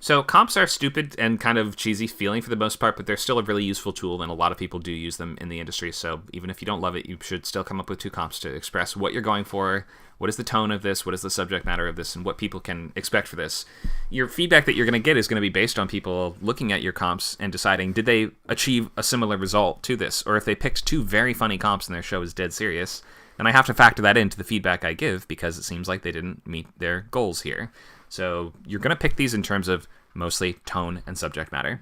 So comps are stupid and kind of cheesy feeling for the most part, but they're still a really useful tool, and a lot of people do use them in the industry. So even if you don't love it, you should still come up with two comps to express what you're going for, what is the tone of this, what is the subject matter of this, and what people can expect for this. Your feedback that you're going to get is going to be based on people looking at your comps and deciding, did they achieve a similar result to this? Or if they picked two very funny comps and their show is dead serious, then I have to factor that into the feedback I give because it seems like they didn't meet their goals here. So you're going to pick these in terms of mostly tone and subject matter.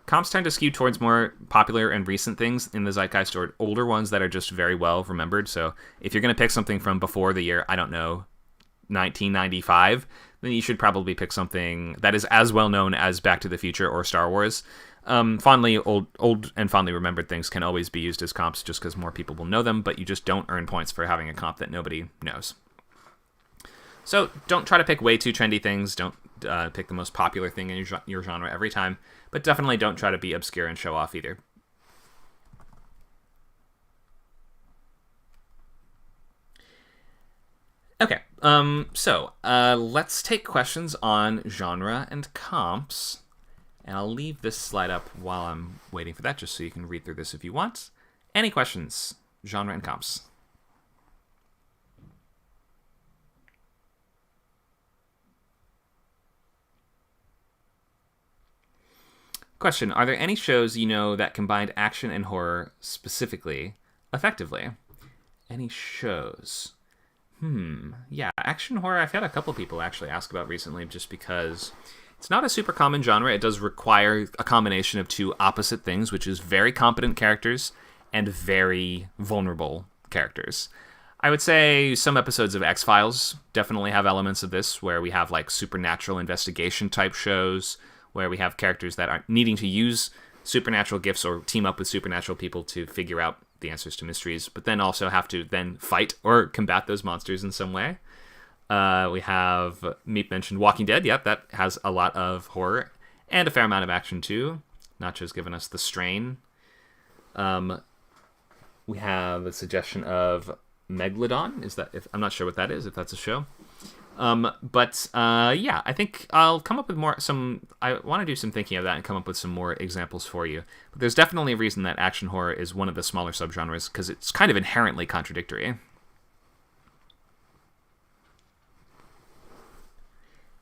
Comps tend to skew towards more popular and recent things in the zeitgeist, or older ones that are just very well remembered. So if you're going to pick something from before the year, I don't know, 1995, then you should probably pick something that is as well known as Back to the Future or Star Wars. Old and fondly remembered things can always be used as comps just because more people will know them, but you just don't earn points for having a comp that nobody knows. So don't try to pick way too trendy things. Don't pick the most popular thing in your genre every time, but definitely don't try to be obscure and show off either. Okay, so let's take questions on genre and comps, and I'll leave this slide up while I'm waiting for that, just so you can read through this if you want. Any questions? Genre and comps. Question, are there any shows you know that combined action and horror specifically effectively? Any shows? Yeah, action horror, I've had a couple people actually ask about recently just because it's not a super common genre. It does require a combination of two opposite things, which is very competent characters and very vulnerable characters. I would say some episodes of X-Files definitely have elements of this, where we have like supernatural investigation type shows, where we have characters that are needing to use supernatural gifts or team up with supernatural people to figure out the answers to mysteries, but then also have to then fight or combat those monsters in some way. We have, Meep mentioned Walking Dead. Yep, that has a lot of horror and a fair amount of action too. Nacho's given us The Strain. We have a suggestion of Megalodon. I'm not sure what that is, if that's a show. Yeah, I think I'll come up with I want to do some thinking of that and come up with some more examples for you. But there's definitely a reason that action horror is one of the smaller subgenres, because it's kind of inherently contradictory.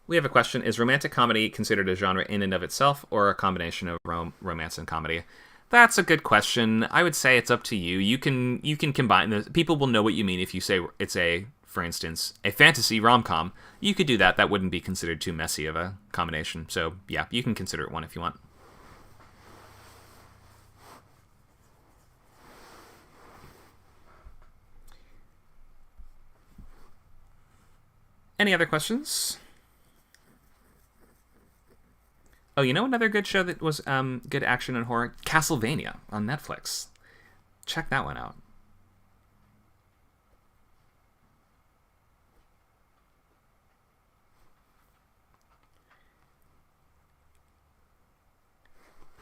We have a question, is romantic comedy considered a genre in and of itself, or a combination of romance and comedy? That's a good question. I would say it's up to you. You can combine those. People will know what you mean if you say it's for instance, a fantasy rom-com. You could do that. That wouldn't be considered too messy of a combination. So, yeah, you can consider it one if you want. Any other questions? Oh, you know another good show that was good action and horror? Castlevania on Netflix. Check that one out.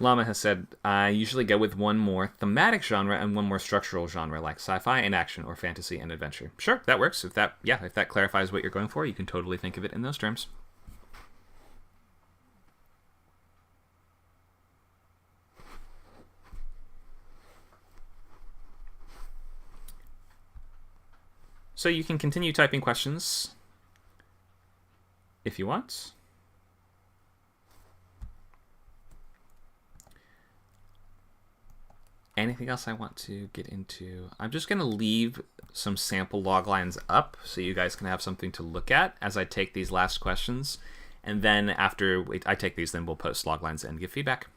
Llama has said, I usually go with one more thematic genre and one more structural genre, like sci-fi and action, or fantasy and adventure. Sure, that works. If that clarifies what you're going for, you can totally think of it in those terms. So you can continue typing questions if you want. Anything else I want to get into? I'm just going to leave some sample log lines up so you guys can have something to look at as I take these last questions. And then after I take these, then we'll post log lines and give feedback.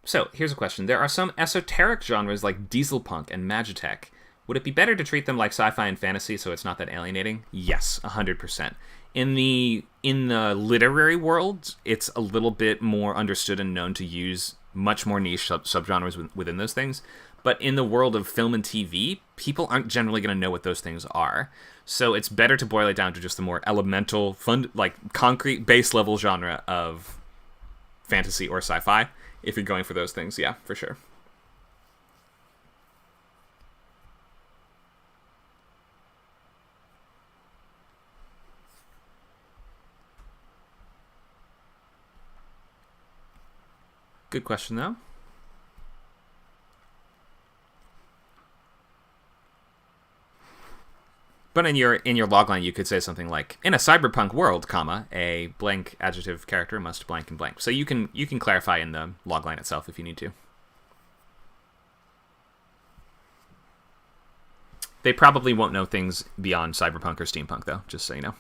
So here's a question. There are some esoteric genres like diesel punk and magitech. Would it be better to treat them like sci-fi and fantasy so it's not that alienating? Yes, 100%. In the literary world, it's a little bit more understood and known to use much more niche subgenres within those things. But in the world of film and TV, people aren't generally going to know what those things are. So it's better to boil it down to just the more elemental, fun, like concrete base level genre of fantasy or sci-fi. If you're going for those things, yeah, for sure. Good question, though. But in your logline, you could say something like, "In a cyberpunk world, comma, a blank adjective character must blank and blank." So you can clarify in the logline itself if you need to. They probably won't know things beyond cyberpunk or steampunk, though, just so you know.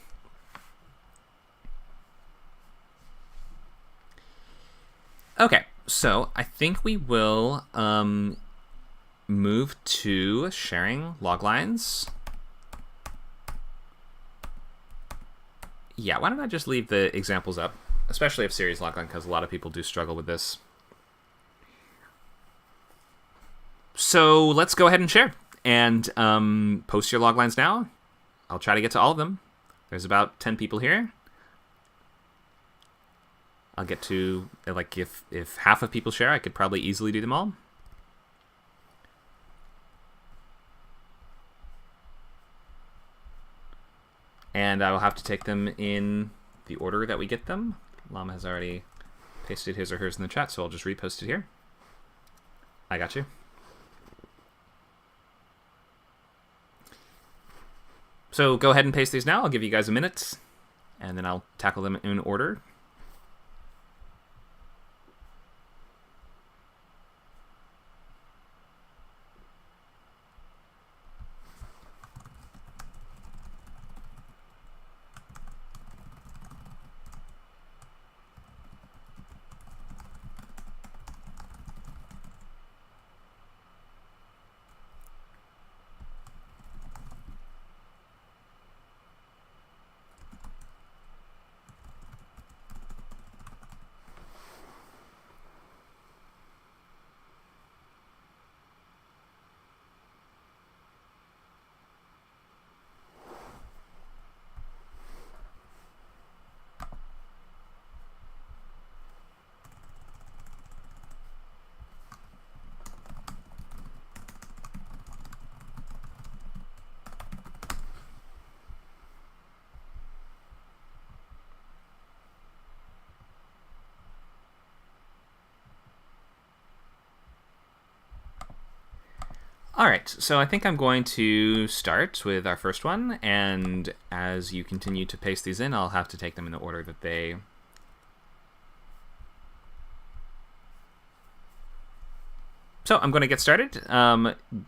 Okay, so I think we will move to sharing loglines. Yeah, why don't I just leave the examples up, especially of series logline, because a lot of people do struggle with this. So let's go ahead and share. And post your loglines now. I'll try to get to all of them. There's about 10 people here. I'll get to, like, if half of people share, I could probably easily do them all. And I will have to take them in the order that we get them. Llama has already pasted his or hers in the chat, so I'll just repost it here. I got you. So go ahead and paste these now. I'll give you guys a minute, and then I'll tackle them in order. All right, so I think I'm going to start with our first one, and as you continue to paste these in, I'll have to take them in the order that they... So I'm going to get started.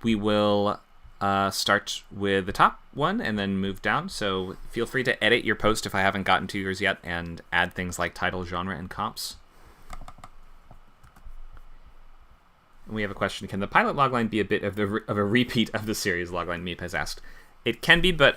We will start with the top one and then move down, so feel free to edit your post if I haven't gotten to yours yet, and add things like title, genre, and comps. We have a question. Can the pilot logline be a bit of a repeat of the series logline? Meep has asked. It can be, but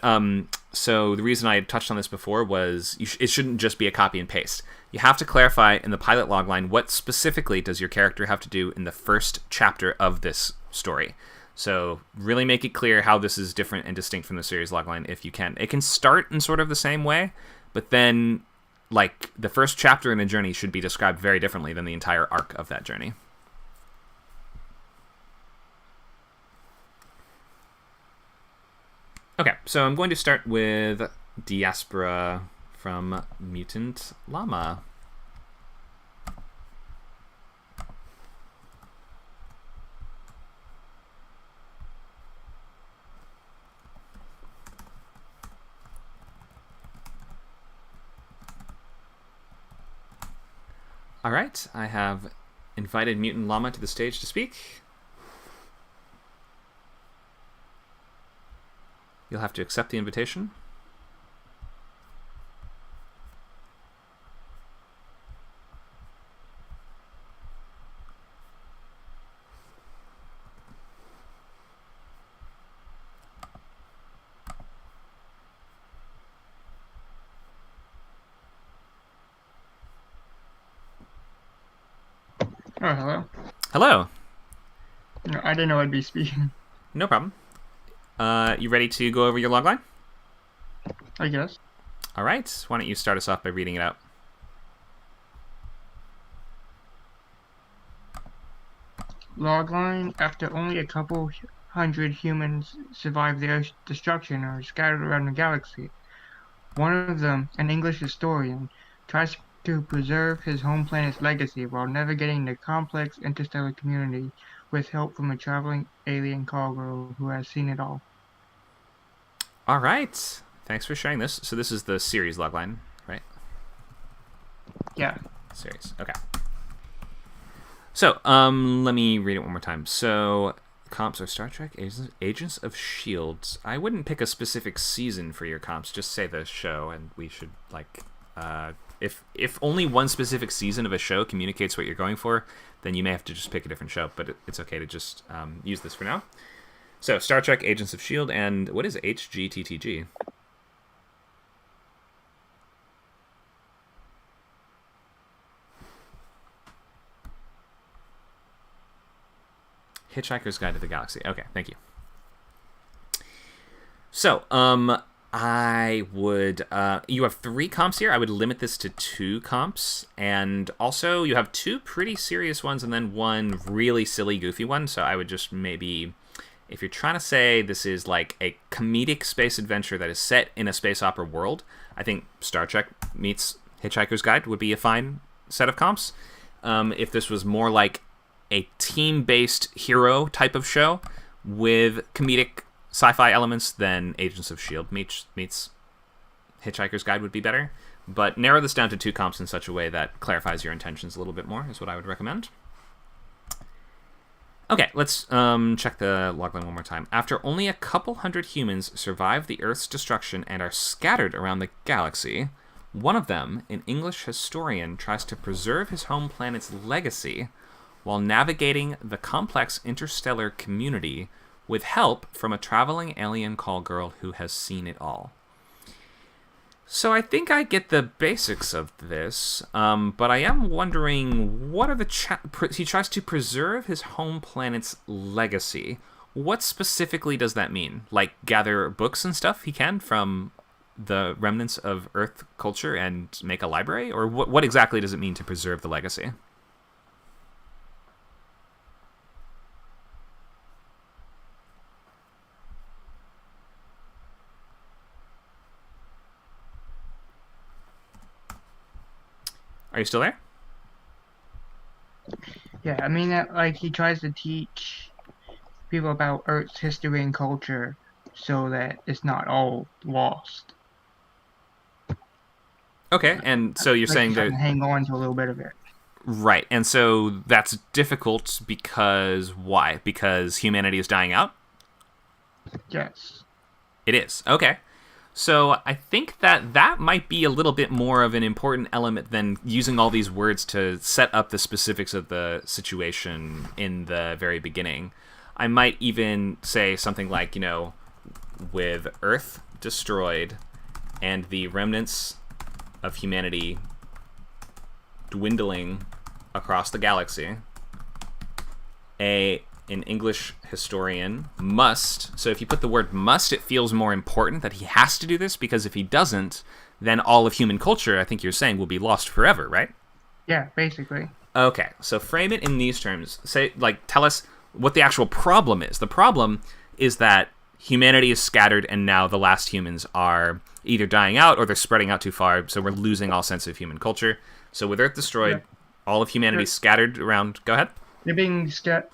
so the reason I had touched on this before was it shouldn't just be a copy and paste. You have to clarify in the pilot logline what specifically does your character have to do in the first chapter of this story. So really make it clear how this is different and distinct from the series logline if you can. It can start in sort of the same way, but then like the first chapter in a journey should be described very differently than the entire arc of that journey. Okay, so I'm going to start with Diaspora from Mutant Llama. All right, I have invited Mutant Llama to the stage to speak. You'll have to accept the invitation. Oh, hello. Hello. No, I didn't know I'd be speaking. No problem. You ready to go over your logline? I guess. All right. Why don't you start us off by reading it out? Logline, after only a couple hundred humans survive their destruction or are scattered around the galaxy, one of them, an English historian, tries to preserve his home planet's legacy while navigating the complex interstellar community with help from a traveling alien cargo who has seen it all. All right. Thanks for sharing this. So this is the series logline, right? Yeah. Series. Okay. So, let me read it one more time. So, comps are Star Trek, Agents of S.H.I.E.L.D. I wouldn't pick a specific season for your comps. Just say the show, and we should, if only one specific season of a show communicates what you're going for, then you may have to just pick a different show, but it's okay to just use this for now. So, Star Trek, Agents of S.H.I.E.L.D., and what is HGTTG? Hitchhiker's Guide to the Galaxy. Okay, thank you. So, I would... you have 3 comps here. I would limit this to 2 comps. And also, you have 2 pretty serious ones and then 1 really silly, goofy one. So I would just maybe... If you're trying to say this is like a comedic space adventure that is set in a space opera world, I think Star Trek meets Hitchhiker's Guide would be a fine set of comps. If this was more like a team-based hero type of show with comedic sci-fi elements, then Agents of S.H.I.E.L.D. meets Hitchhiker's Guide would be better. But narrow this down to 2 comps in such a way that clarifies your intentions a little bit more is what I would recommend. Okay, let's check the logline one more time. After only a couple hundred humans survive the Earth's destruction and are scattered around the galaxy, one of them, an English historian, tries to preserve his home planet's legacy while navigating the complex interstellar community with help from a traveling alien call girl who has seen it all. So I think I get the basics of this, but I am wondering, what are the... he tries to preserve his home planet's legacy. What specifically does that mean? Like, gather books and stuff he can from the remnants of Earth culture and make a library? Or what exactly does it mean to preserve the legacy? Are you still there? Yeah, I mean, like, he tries to teach people about Earth's history and culture so that it's not all lost. Okay, and so you're like saying that... hang on to a little bit of it. Right, and so that's difficult because... Why? Because humanity is dying out? Yes. It is. Okay. So I think that might be a little bit more of an important element than using all these words to set up the specifics of the situation in the very beginning. I might even say something like, with Earth destroyed and the remnants of humanity dwindling across the galaxy, an English historian must... So if you put the word must, it feels more important that he has to do this, because if he doesn't, then all of human culture, I think you're saying, will be lost forever, right? Yeah, basically. Okay, so frame it in these terms. Tell us what the actual problem is. The problem is that humanity is scattered, and now the last humans are either dying out or they're spreading out too far, so we're losing all sense of human culture. So with Earth destroyed, all of humanity scattered around... Go ahead. They're being scattered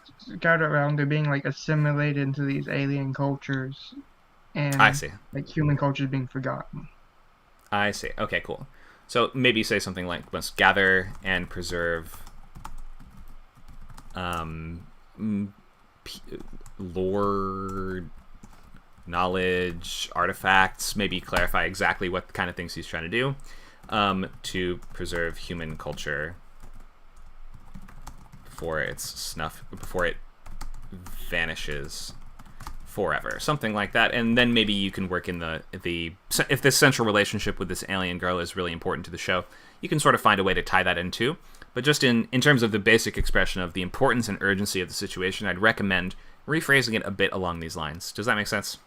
around. They're being assimilated into these alien cultures, and I see. Human culture is being forgotten. I see. Okay, cool. So maybe say something like, "Must gather and preserve lore, knowledge, artifacts." Maybe clarify exactly what kind of things he's trying to do to preserve human culture before it vanishes forever, something like that. And then maybe you can work in if this central relationship with this alien girl is really important to the show, you can sort of find a way to tie that in too. But just in terms of the basic expression of the importance and urgency of the situation, I'd recommend rephrasing it a bit along these lines. Does that make sense?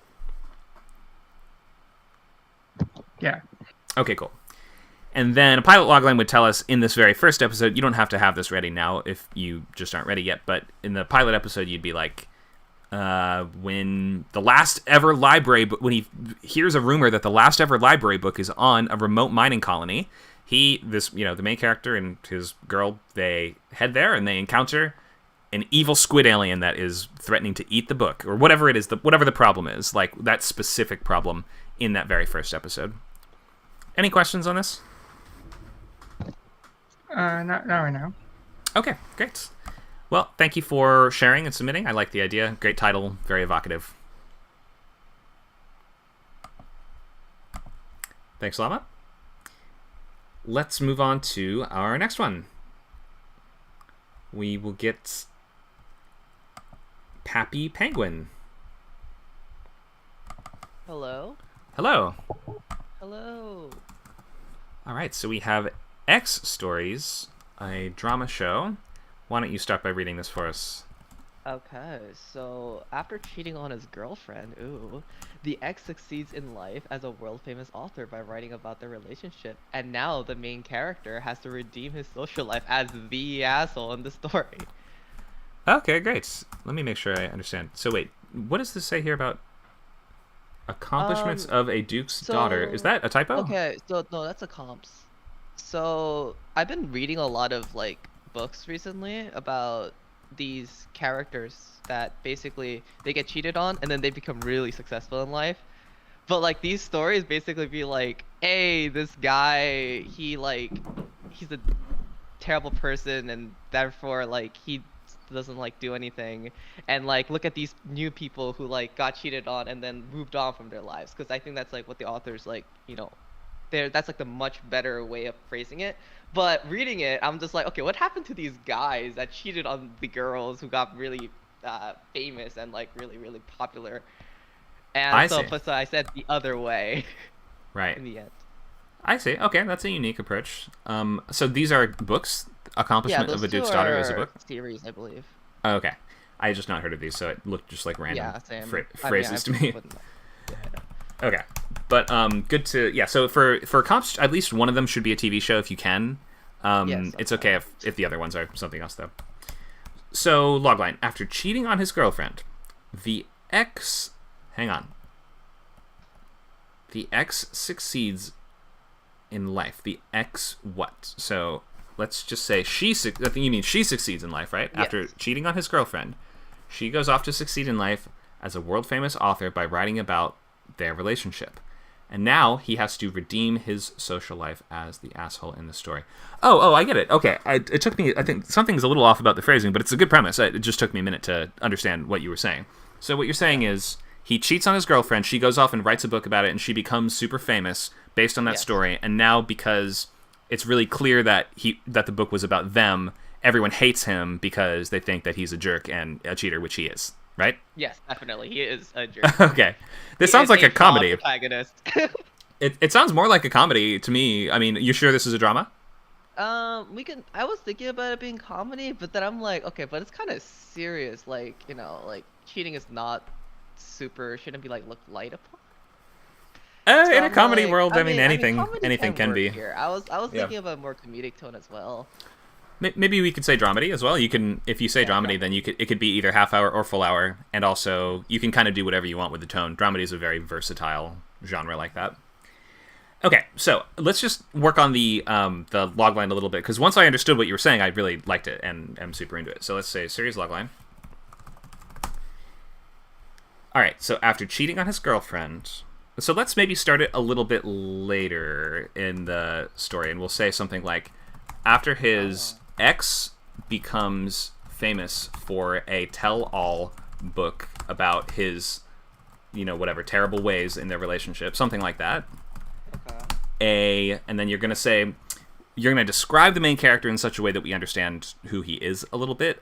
Yeah. Okay, cool. And then a pilot logline would tell us in this very first episode, you don't have to have this ready now if you just aren't ready yet, but in the pilot episode, you'd be like, when the last ever library, when he hears a rumor that the last ever library book is on a remote mining colony, the main character and his girl, they head there and they encounter an evil squid alien that is threatening to eat the book, or whatever it is, whatever the problem is, like that specific problem in that very first episode. Any questions on this? Not right now. Okay, great. Well, thank you for sharing and submitting. I like the idea. Great title, very evocative. Thanks, Lama. Let's move on to our next one. We will get Pappy Penguin. Hello? Hello. Hello. All right, so we have X Stories, a drama show. Why don't you start by reading this for us? Okay, so after cheating on his girlfriend, the ex succeeds in life as a world-famous author by writing about their relationship, and now the main character has to redeem his social life as the asshole in the story. Okay, great. Let me make sure I understand. So wait, what does this say here about accomplishments of a duke's daughter? Is that a typo? Okay, so no, that's a comps. So I've been reading a lot of like books recently about these characters that basically they get cheated on and then they become really successful in life. But like these stories basically be like, hey, this guy, he's a terrible person and therefore like he doesn't like do anything, and like look at these new people who like got cheated on and then moved on from their lives, because I think that's like what the authors like, that's like the much better way of phrasing it. But reading it, I'm just like, okay, what happened to these guys that cheated on the girls who got really famous and like really, really popular? And so I said the other way. Right. In the end. I see. Okay, that's a unique approach. So these are books. Accomplishment of a Duke's Daughter is a book? Series, I believe. Oh, okay. I had just not heard of these, so it looked just like random phrases to me. Okay. But good to... Yeah, so for comps, at least one of them should be a TV show if you can. Yes, it's okay if the other ones are something else, though. So, logline. After cheating on his girlfriend, the ex... Hang on. The ex succeeds in life. The ex what? So... Let's just say I think you mean she succeeds in life, right? Yes. After cheating on his girlfriend, she goes off to succeed in life as a world-famous author by writing about their relationship. And now he has to redeem his social life as the asshole in the story. Oh, I get it. Okay, it took me... I think something's a little off about the phrasing, but it's a good premise. It just took me a minute to understand what you were saying. So what you're saying is he cheats on his girlfriend, she goes off and writes a book about it, and she becomes super famous based on that story. And now because... it's really clear that the book was about them, everyone hates him because they think that he's a jerk and a cheater, which he is, right? Yes, definitely. He is a jerk. Okay. This sounds like a comedy. Protagonist. It sounds more like a comedy to me. I mean, you sure this is a drama? I was thinking about it being comedy, but then I'm like, okay, but it's kind of serious. Like, like cheating is not shouldn't be like looked light upon. In a comedy world, I mean anything can be. Here. I was thinking of a more comedic tone as well. Maybe we could say dramedy as well. You can, if you say dramedy, then it could be either half hour or full hour, and also you can kind of do whatever you want with the tone. Dramedy is a very versatile genre like that. Okay, so let's just work on the logline a little bit, because once I understood what you were saying, I really liked it and am super into it. So let's say series logline. All right, so after cheating on his girlfriend. So let's maybe start it a little bit later in the story, and we'll say something like, after his ex becomes famous for a tell-all book about his, whatever, terrible ways in their relationship, something like that. Okay. And then you're going to describe the main character in such a way that we understand who he is a little bit,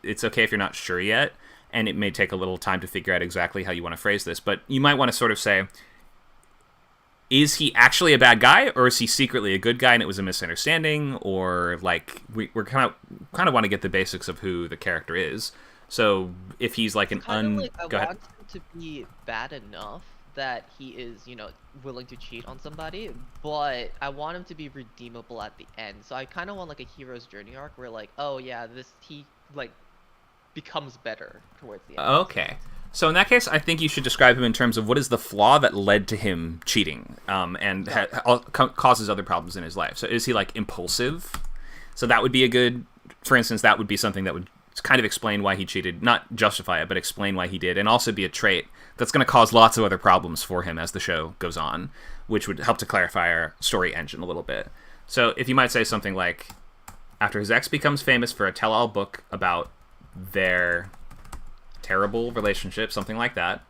it's okay if you're not sure yet. And it may take a little time to figure out exactly how you want to phrase this, but you might want to sort of say, is he actually a bad guy, or is he secretly a good guy and it was a misunderstanding, or like we're kind of want to get the basics of who the character is. So if he's like Kind of like I go ahead. want him to be bad enough that he is, you know, willing to cheat on somebody, but I want him to be redeemable at the end. So I kind of want like a hero's journey arc where like, oh yeah, he like becomes better towards the end. Okay. So in that case, I think you should describe him in terms of what is the flaw that led to him cheating, and causes other problems in his life. So is he like impulsive? So that would be a good, for instance, that would be something that would kind of explain why he cheated, not justify it, but explain why he did, and also be a trait that's going to cause lots of other problems for him as the show goes on, which would help to clarify our story engine a little bit. So if you might say something like, after his ex becomes famous for a tell-all book about their terrible relationship, something like that.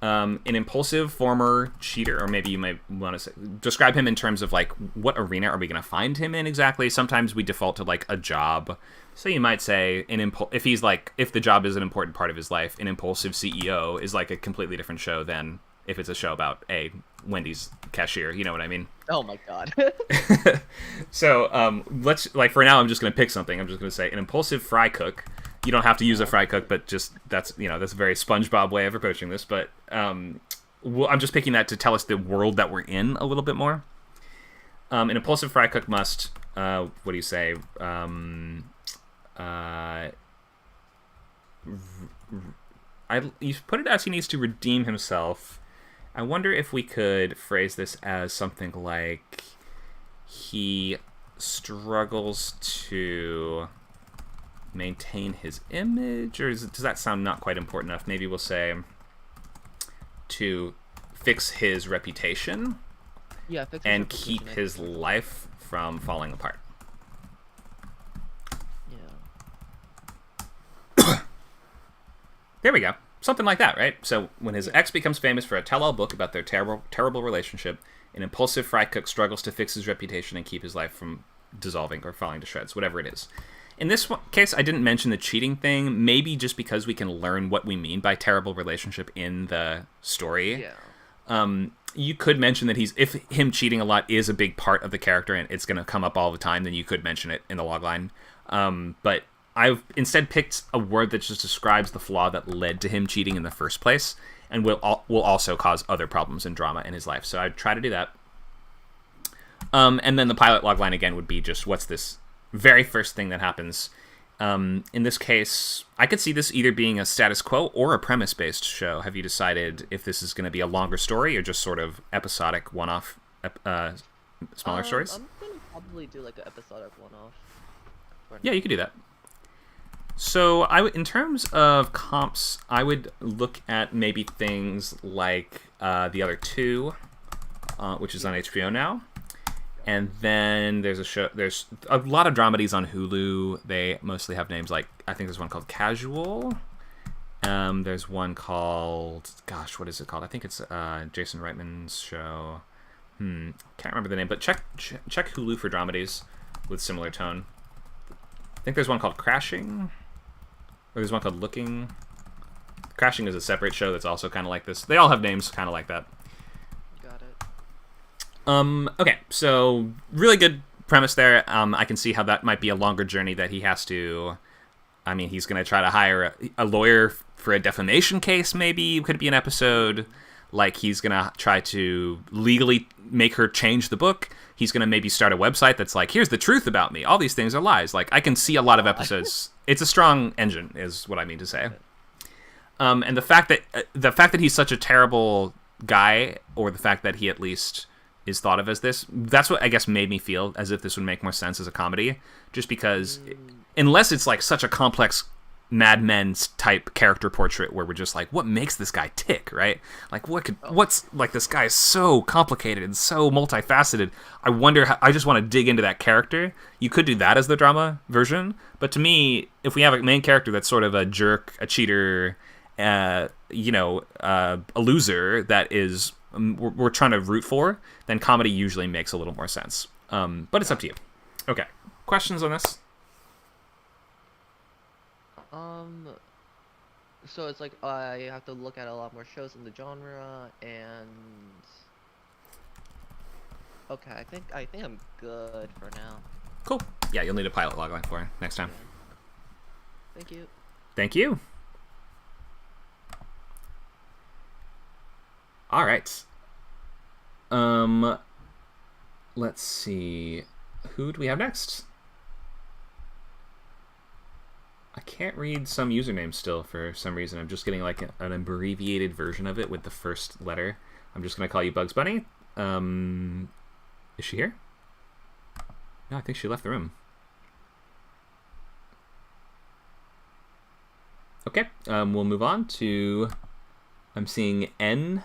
An impulsive former cheater, or maybe you might want to say, describe him in terms of like, what arena are we going to find him in exactly? Sometimes we default to like a job. So you might say if the job is an important part of his life, an impulsive CEO is like a completely different show than if it's a show about a Wendy's cashier. You know what I mean? Oh my god. So let's, like, for now I'm just going to pick something. I'm just going to say an impulsive fry cook. You don't have to use a fry cook, but just that's a very SpongeBob way of approaching this. But I'm just picking that to tell us the world that we're in a little bit more. An impulsive fry cook must, what do you say? You put it as he needs to redeem himself. I wonder if we could phrase this as something like he struggles to maintain his image, or does that sound not quite important enough? Maybe we'll say to fix his reputation, and keep his life from falling apart. Yeah. There we go. Something like that, right? So when his ex becomes famous for a tell-all book about their terrible relationship, an impulsive fry cook struggles to fix his reputation and keep his life from dissolving or falling to shreds, whatever it is. In this case, I didn't mention the cheating thing, maybe just because we can learn what we mean by terrible relationship in the story. Yeah. You could mention that if him cheating a lot is a big part of the character and it's going to come up all the time, then you could mention it in the logline. But I've instead picked a word that just describes the flaw that led to him cheating in the first place, and will also cause other problems and drama in his life. So I'd try to do that. And then the pilot logline again would be just, what's this very first thing that happens? In this case, I could see this either being a status quo or a premise-based show. Have you decided if this is going to be a longer story or just sort of episodic one-off smaller stories? I'm going to probably do like an episodic one-off. Yeah, you could do that. So in terms of comps, I would look at maybe things like The Other Two, which is on HBO now. And then there's a lot of dramedies on Hulu. They mostly have names like, I think there's one called Casual. There's one called, gosh, what is it called? I think it's Jason Reitman's show. Can't remember the name, but check Hulu for dramedies with similar tone. I think there's one called Crashing. Or there's one called Looking. Crashing is a separate show that's also kind of like this. They all have names kind of like that. Got it. Okay, so really good premise there. I can see how that might be a longer journey that he has to... I mean, he's going to try to hire a lawyer for a defamation case, maybe. Could be an episode. Like, he's going to try to legally make her change the book. He's going to maybe start a website that's like, here's the truth about me. All these things are lies. Like, I can see a lot of episodes. It's a strong engine, is what I mean to say. And the fact that he's such a terrible guy, or the fact that he at least is thought of as this, that's what I guess made me feel as if this would make more sense as a comedy. Just because, unless it's like such a complex Mad Men type character portrait where we're just like, what makes this guy tick, right? Like, what's like, this guy is so complicated and so multifaceted. I wonder I just want to dig into that character. You could do that as the drama version, but to me, if we have a main character that's sort of a jerk, a cheater, a loser that is we're trying to root for, then comedy usually makes a little more sense. But it's up to you. Okay, questions on this? So it's like I have to look at a lot more shows in the genre, and Okay, I think I'm good for now. Cool. Yeah, you'll need a pilot logline for next time. Yeah. Thank you. Thank you. All right. Let's see. Who do we have next? I can't read some username still for some reason. I'm just getting like an abbreviated version of it with the first letter. I'm just gonna call you Bugs Bunny. Is she here? No, I think she left the room. Okay, we'll move on to. I'm seeing N. ...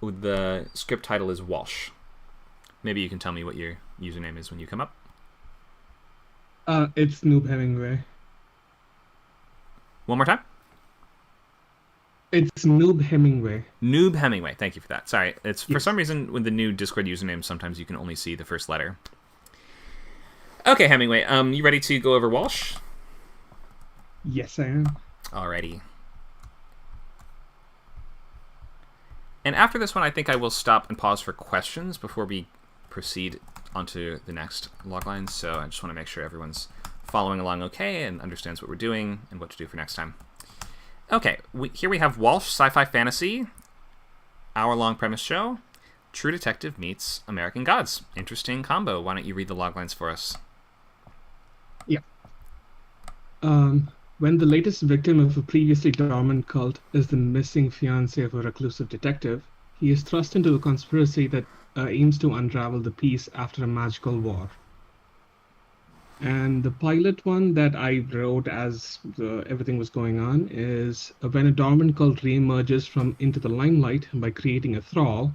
The script title is Walsh. Maybe you can tell me what your username is when you come up. It's Noob Hemingway. One more time. It's Noob Hemingway. Noob Hemingway. Thank you for that. Sorry, it's for Yes. some reason with the new Discord username, sometimes you can only see the first letter. Okay, Hemingway. You ready to go over Walsh? Yes, I am. Alrighty. And after this one, I think I will stop and pause for questions before we proceed onto the next logline. So I just want to make sure everyone's following along okay and understands what we're doing and what to do for next time. Okay, here we have Walsh Sci-Fi Fantasy, hour-long premise show. True Detective meets American Gods. Interesting combo. Why don't you read the loglines for us? Yeah. When the latest victim of a previously dormant cult is the missing fiancé of a reclusive detective, he is thrust into a conspiracy that aims to unravel the peace after a magical war. And the pilot one that I wrote as everything was going on is when a dormant cult reemerges from into the limelight by creating a thrall,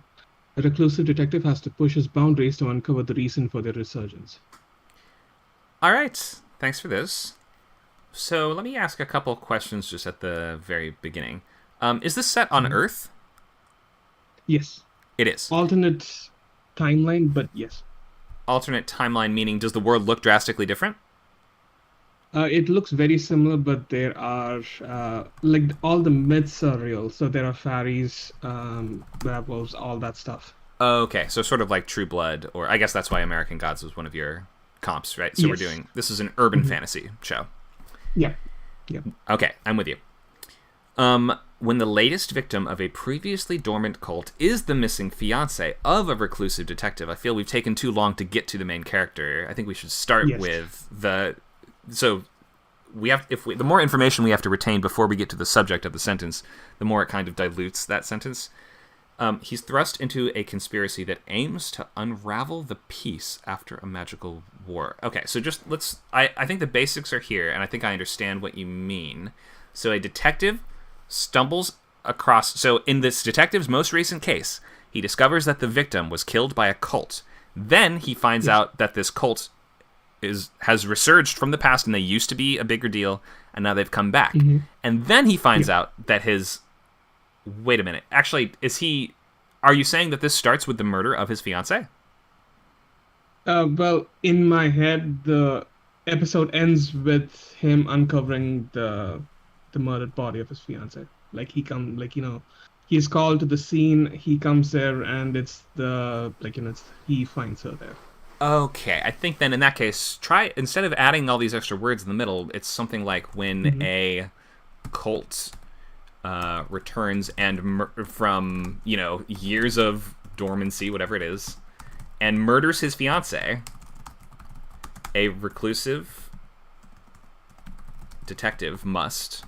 a reclusive detective has to push his boundaries to uncover the reason for their resurgence. All right, thanks for this. So let me ask a couple questions just at the very beginning. Is this set on Earth? Yes. It is. Alternate timeline, but yes. Alternate timeline meaning does the world look drastically different? It looks very similar, but there are like all the myths are real. So there are fairies, werewolves, all that stuff. Okay, so sort of like True Blood, or I guess that's why American Gods was one of your comps, right? So Yes. this is an urban fantasy show. Yeah. Yeah. Okay, I'm with you. When the latest victim of a previously dormant cult is the missing fiancé of a reclusive detective, I feel we've taken too long to get to the main character. I think we should start Yes. with the. So we have the more information we have to retain before we get to the subject of the sentence, the more it kind of dilutes that sentence. He's thrust into a conspiracy that aims to unravel the peace after a magical war. Okay, so just let's. I think the basics are here, and I think I understand what you mean. So a detective stumbles across. So in this detective's most recent case, he discovers that the victim was killed by a cult. Then he finds out that this cult has resurged from the past, and they used to be a bigger deal, and now they've come back. Mm-hmm. And then he finds out that his. Wait a minute. Actually, are you saying that this starts with the murder of his fiancée? Well, in my head, the episode ends with him uncovering the murdered body of his fiancée. Like he's called to the scene. He comes there, and it's he finds her there. Okay, I think then in that case, instead of adding all these extra words in the middle, it's something like when a cult returns and from years of dormancy, whatever it is, and murders his fiancée. A reclusive detective must,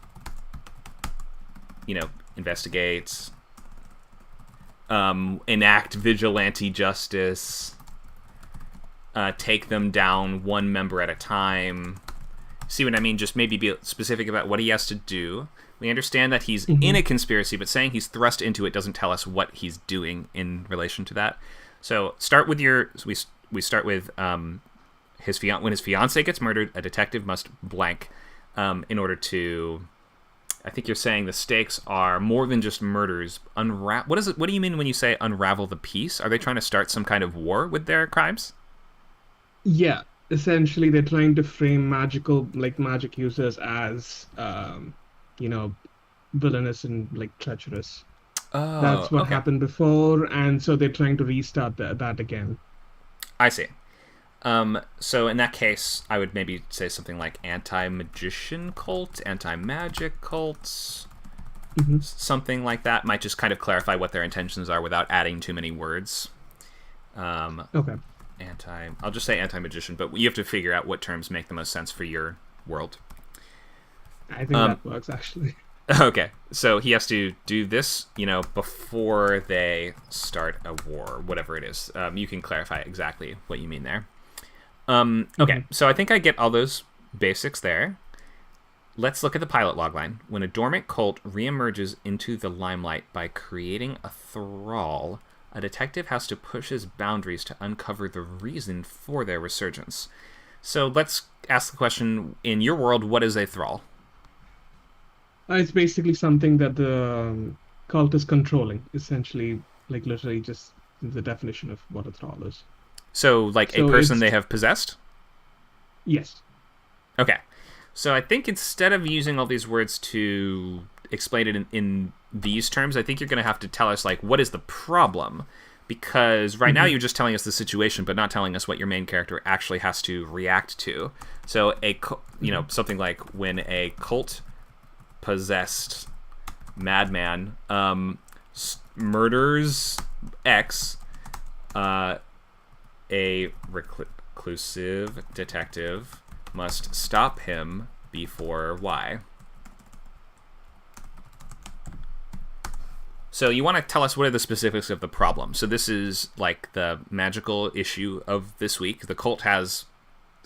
investigate, enact vigilante justice, take them down one member at a time. See what I mean? Just maybe be specific about what he has to do. We understand that he's in a conspiracy, but saying he's thrust into it doesn't tell us what he's doing in relation to that. So start with we start with when his fiancée gets murdered, a detective must blank in order to. I think you're saying the stakes are more than just murders. What do you mean when you say unravel the peace? Are they trying to start some kind of war with their crimes? Yeah, essentially they're trying to frame magic users as villainous and treacherous. That's what okay. happened before, and so they're trying to restart that again. I see. So in that case, I would maybe say something like anti-magician cult, anti-magic cults, Hmm. something like that. Might just kind of clarify what their intentions are without adding too many words. Okay. I'll just say anti-magician, but you have to figure out what terms make the most sense for your world. I think that works actually. Okay, so he has to do this, before they start a war, whatever it is. You can clarify exactly what you mean there. Okay, so I think I get all those basics there. Let's look at the pilot logline. When a dormant cult reemerges into the limelight by creating a thrall, a detective has to push his boundaries to uncover the reason for their resurgence. So let's ask the question, in your world, what is a thrall? It's basically something that the cult is controlling, essentially, like literally just the definition of what a thrall is. So, like a So person it's- they have possessed? Yes. Okay. So I think instead of using all these words to explain it in these terms, I think you're going to have to tell us, like, what is the problem? Because right now you're just telling us the situation, but not telling us what your main character actually has to react to. So, something like when a cult-possessed madman murders X, a reclusive detective must stop him before Y. So you want to tell us what are the specifics of the problem. So this is like the magical issue of this week. The cult has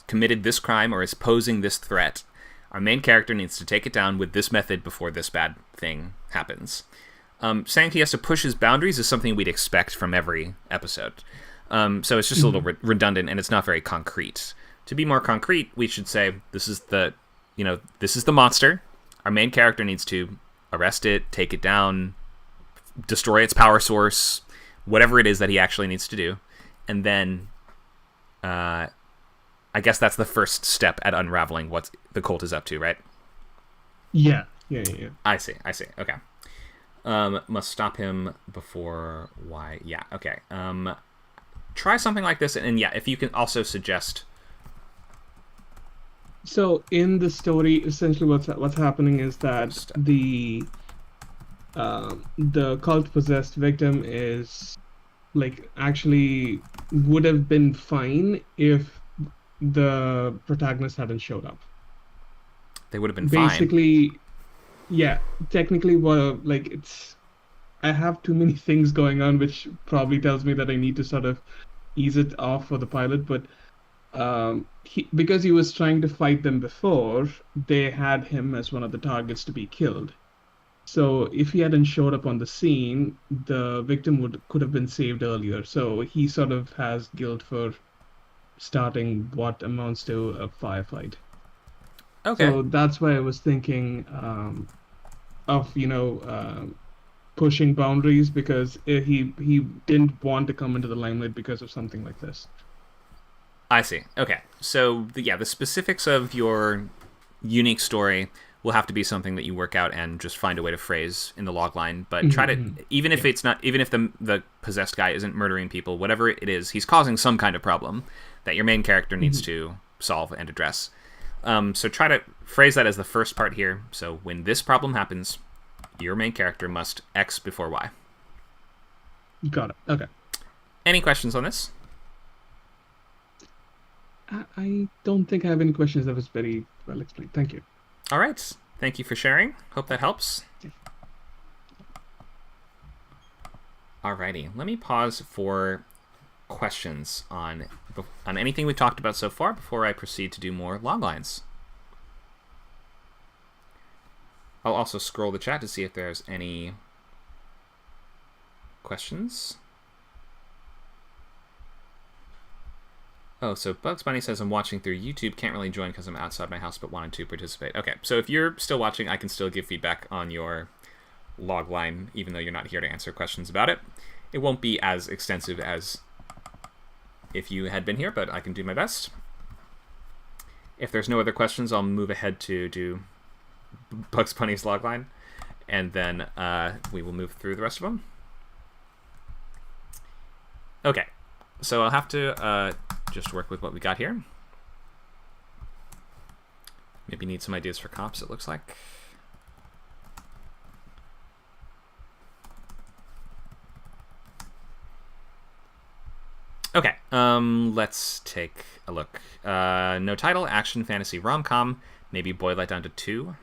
committed this crime or is posing this threat. Our main character needs to take it down with this method before this bad thing happens. Saying he has to push his boundaries is something we'd expect from every episode. So it's just a little redundant and it's not very concrete. To be more concrete, we should say this is the monster. Our main character needs to arrest it, take it down, destroy its power source, whatever it is that he actually needs to do. And then I guess that's the first step at unraveling what the cult is up to, right? Yeah. I see. Okay. Must stop him before Y. Yeah, okay. Try something like this, and yeah, if you can also suggest... So in the story, essentially what's happening is that the cult possessed victim is like actually would have been fine if the protagonist hadn't showed up. They would have been fine. Basically, yeah, technically, well, like it's I have too many things going on, which probably tells me that I need to sort of ease it off for the pilot, but because he was trying to fight them before, they had him as one of the targets to be killed. So if he hadn't showed up on the scene, the victim could have been saved earlier. So he sort of has guilt for starting what amounts to a firefight. Okay. So that's why I was thinking of pushing boundaries, because he didn't want to come into the limelight because of something like this. I see. Okay. So, the specifics of your unique story will have to be something that you work out and just find a way to phrase in the logline. But try to, even if it's not, even if the possessed guy isn't murdering people, whatever it is, he's causing some kind of problem that your main character needs to solve and address. So try to phrase that as the first part here. So when this problem happens, your main character must X before Y. Got it. Okay. Any questions on this? I don't think I have any questions. That was very well explained. Thank you. All right. Thank you for sharing. Hope that helps. Alrighty. Let me pause for questions on anything we've talked about so far before I proceed to do more loglines. I'll also scroll the chat to see if there's any questions. Oh, so Bugs Bunny says, I'm watching through YouTube, can't really join because I'm outside my house, but wanted to participate. Okay, so if you're still watching, I can still give feedback on your logline, even though you're not here to answer questions about it. It won't be as extensive as if you had been here, but I can do my best. If there's no other questions, I'll move ahead to do Bugs Bunny's logline. and then we will move through the rest of them. Okay, so I'll have to just work with what we got here. Maybe need some ideas for comps, it looks like. Okay, let's take a look. No title, action, fantasy, rom-com. Maybe boil that down to 2.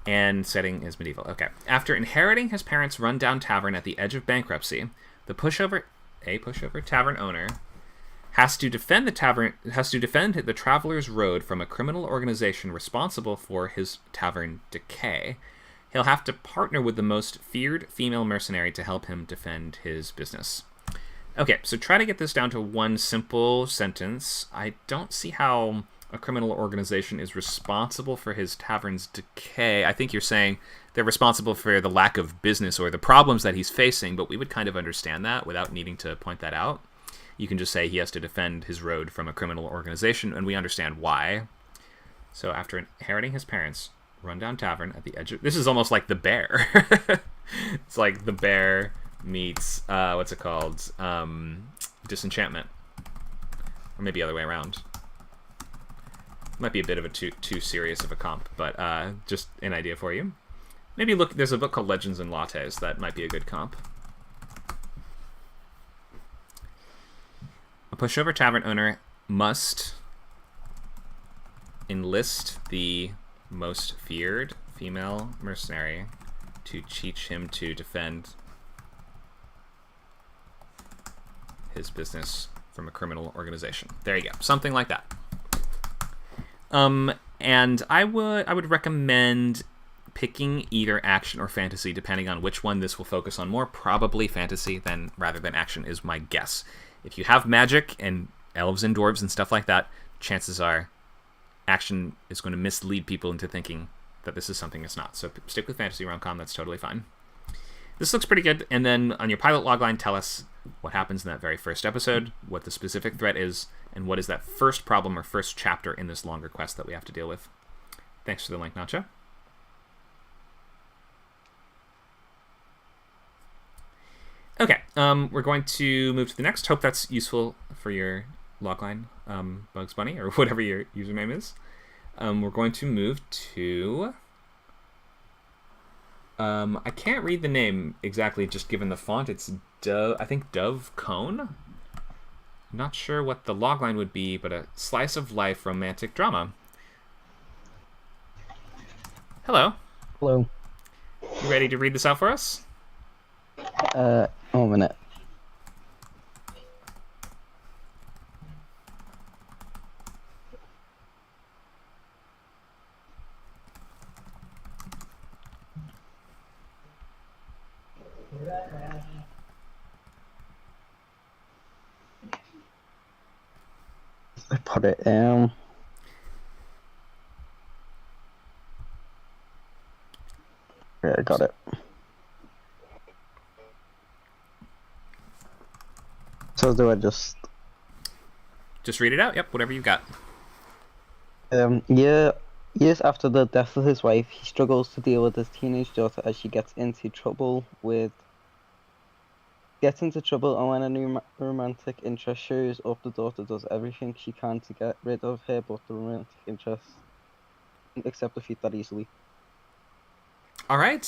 And setting is medieval. Okay. After inheriting his parents' rundown tavern at the edge of bankruptcy, the pushover tavern owner has to defend the traveler's road from a criminal organization responsible for his tavern decay. He'll have to partner with the most feared female mercenary to help him defend his business. Okay, so try to get this down to one simple sentence. I don't see how a criminal organization is responsible for his tavern's decay. I think you're saying they're responsible for the lack of business or the problems that he's facing, but we would kind of understand that without needing to point that out. You can just say he has to defend his road from a criminal organization, and we understand why. So after inheriting his parents' rundown tavern at the edge of... This is almost like The Bear. It's like The Bear meets, what's it called? Disenchantment. Or maybe the other way around. Might be a bit of a too serious of a comp, but just an idea for you. Maybe look, there's a book called Legends and Lattes that might be a good comp. A pushover tavern owner must enlist the most feared female mercenary to teach him to defend his business from a criminal organization. There you go. Something like that. And I would recommend picking either action or fantasy, depending on which one this will focus on more. Probably fantasy rather than action is my guess. If you have magic and elves and dwarves and stuff like that, chances are action is going to mislead people into thinking that this is something it's not. So stick with fantasy rom-com, that's totally fine. This looks pretty good. And then on your pilot logline, tell us what happens in that very first episode, what the specific threat is, and what is that first problem or first chapter in this longer quest that we have to deal with. Thanks for the link, Nacho. Okay, we're going to move to the next. Hope that's useful for your logline, Bugs Bunny, or whatever your username is. We're going to move to... I can't read the name exactly, just given the font. It's I think Dove Cone. Not sure what the logline would be, but a slice of life romantic drama. Hello. Hello. You ready to read this out for us? A minute. I put it in. Yeah, I got it. So do I just read it out? Yep, whatever you got. Years after the death of his wife, he struggles to deal with his teenage daughter as she gets into trouble, and when a new romantic interest shows up, the daughter does everything she can to get rid of her, but the romantic interest doesn't accept defeat that easily. All right,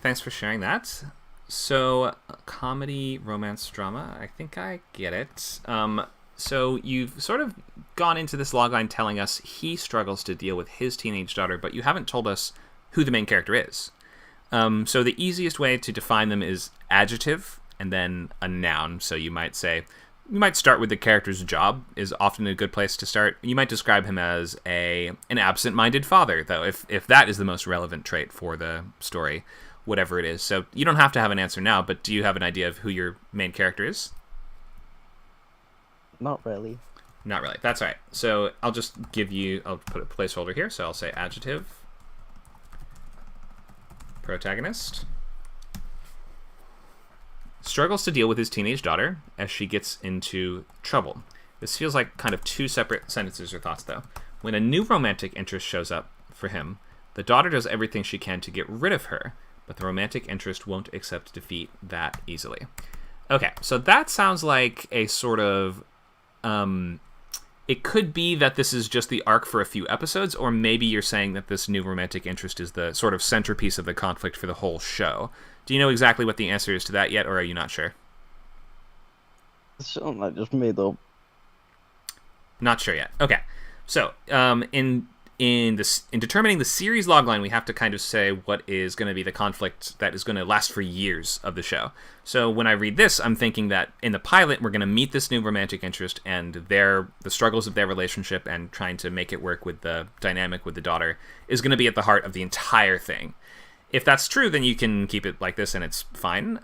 thanks for sharing that. So, comedy, romance, drama, I think I get it. So you've sort of gone into this logline telling us he struggles to deal with his teenage daughter, but you haven't told us who the main character is. So the easiest way to define them is adjective and then a noun. So you might start with the character's job is often a good place to start. You might describe him as an absent-minded father, though, if that is the most relevant trait for the story, whatever it is. So you don't have to have an answer now, but do you have an idea of who your main character is? Not really. Not really. That's all right. So I'll put a placeholder here. So I'll say adjective, protagonist, struggles to deal with his teenage daughter as she gets into trouble. This feels like kind of two separate sentences or thoughts, though. When a new romantic interest shows up for him, The daughter does everything she can to get rid of her, but the romantic interest won't accept defeat that easily. Okay, so that sounds like a sort of... it could be that this is just the arc for a few episodes, or maybe you're saying that this new romantic interest is the sort of centerpiece of the conflict for the whole show. Do you know exactly what the answer is to that yet, or are you not sure? It's something I just made up. Not sure yet. Okay, so in determining the series logline, we have to kind of say what is going to be the conflict that is going to last for years of the show. So when I read this, I'm thinking that in the pilot, we're going to meet this new romantic interest and the struggles of their relationship and trying to make it work with the dynamic with the daughter is going to be at the heart of the entire thing. If that's true, then you can keep it like this and it's fine.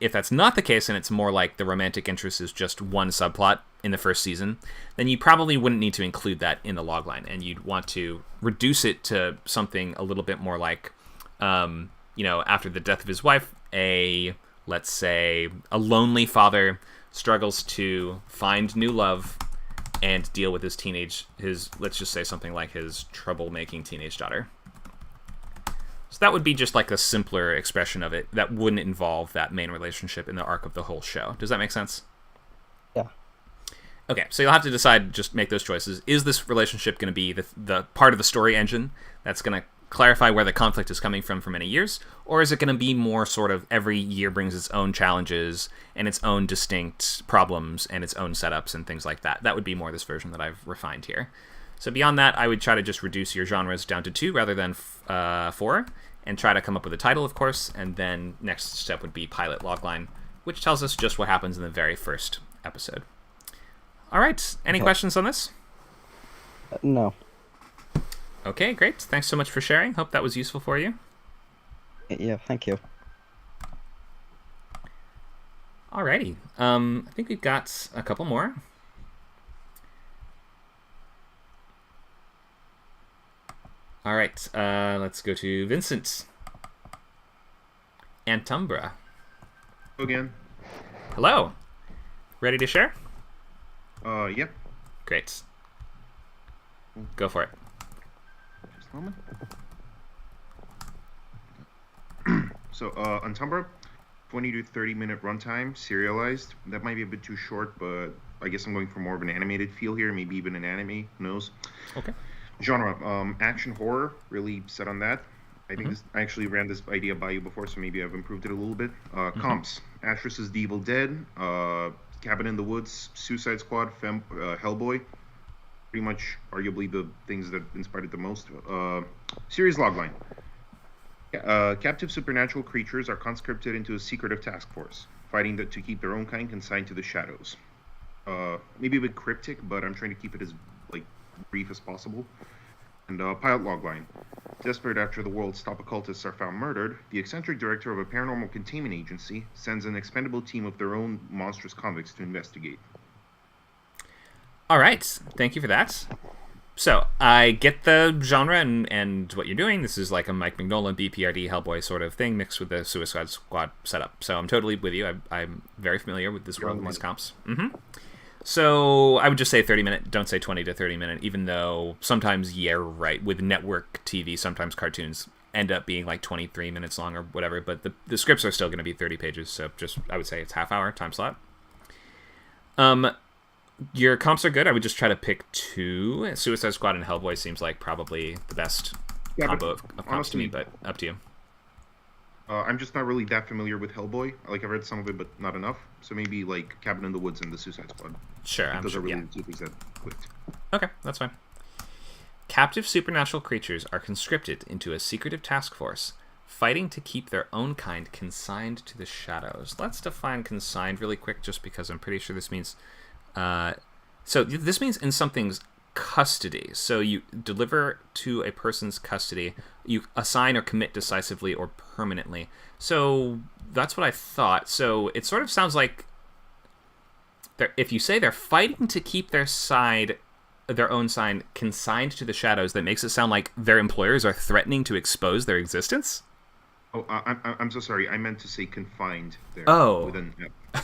If that's not the case and it's more like the romantic interest is just one subplot in the first season, then you probably wouldn't need to include that in the logline, and you'd want to reduce it to something a little bit more like, after the death of his wife, let's say, a lonely father struggles to find new love and deal with let's just say something like his troublemaking teenage daughter. So that would be just like a simpler expression of it that wouldn't involve that main relationship in the arc of the whole show. Does that make sense? Yeah. Okay, so you'll have to decide, just make those choices. Is this relationship going to be the part of the story engine that's going to clarify where the conflict is coming from for many years? Or is it going to be more sort of every year brings its own challenges and its own distinct problems and its own setups and things like that? That would be more this version that I've refined here. So beyond that, I would try to just reduce your genres down to 2 rather than 4, and try to come up with a title, of course, and then next step would be pilot logline, which tells us just what happens in the very first episode. All right, any questions on this? No. Okay, great. Thanks so much for sharing. Hope that was useful for you. Yeah, thank you. Alrighty, I think we've got a couple more. All right, let's go to Vincent. Antumbra. Again. Hello. Ready to share? Yep. Great. Go for it. Just a moment. So, Untumbra, 20 to 30 minute runtime, serialized. That might be a bit too short, but I guess I'm going for more of an animated feel here, maybe even an anime, who knows? Okay. Genre, action horror, really set on that. I think I actually ran this idea by you before, so maybe I've improved it a little bit. Comps, Asterisk's The Evil Dead, Cabin in the Woods, Suicide Squad, Hellboy. Pretty much, arguably, the things that inspired it the most. Series logline. Captive supernatural creatures are conscripted into a secretive task force, fighting to keep their own kind consigned to the shadows. Maybe a bit cryptic, but I'm trying to keep it as brief as possible. And pilot logline. Desperate after the world's top occultists are found murdered, the eccentric director of a paranormal containment agency sends an expendable team of their own monstrous convicts to investigate. All right, thank you for that. So, I get the genre and what you're doing. This is like a Mike Mignola, BPRD, Hellboy sort of thing mixed with the Suicide Squad setup. So I'm totally with you. I'm very familiar with this world and these comps. So I would just say 30-minute. Don't say 20 to 30-minute, even though sometimes, yeah, right, with network TV, sometimes cartoons end up being like 23 minutes long or whatever, but the scripts are still going to be 30 pages, so just, I would say it's half-hour time slot. Your comps are good. I would just try to pick 2. Suicide Squad and Hellboy seems like probably the best combo of comps honestly, to me, but up to you. I'm just not really that familiar with Hellboy. Like, I've read some of it, but not enough. So maybe, like, Cabin in the Woods and the Suicide Squad. Sure, I'm those sure, are really the 2 things that clicked. Okay, that's fine. Captive supernatural creatures are conscripted into a secretive task force, fighting to keep their own kind consigned to the shadows. Let's define consigned really quick, just because I'm pretty sure this means... so this means in something's custody. So you deliver to a person's custody, you assign or commit decisively or permanently. So that's what I thought. So it sort of sounds like if you say they're fighting to keep their own side consigned to the shadows, that makes it sound like their employers are threatening to expose their existence. Oh, I'm so sorry. I meant to say confined there. Oh.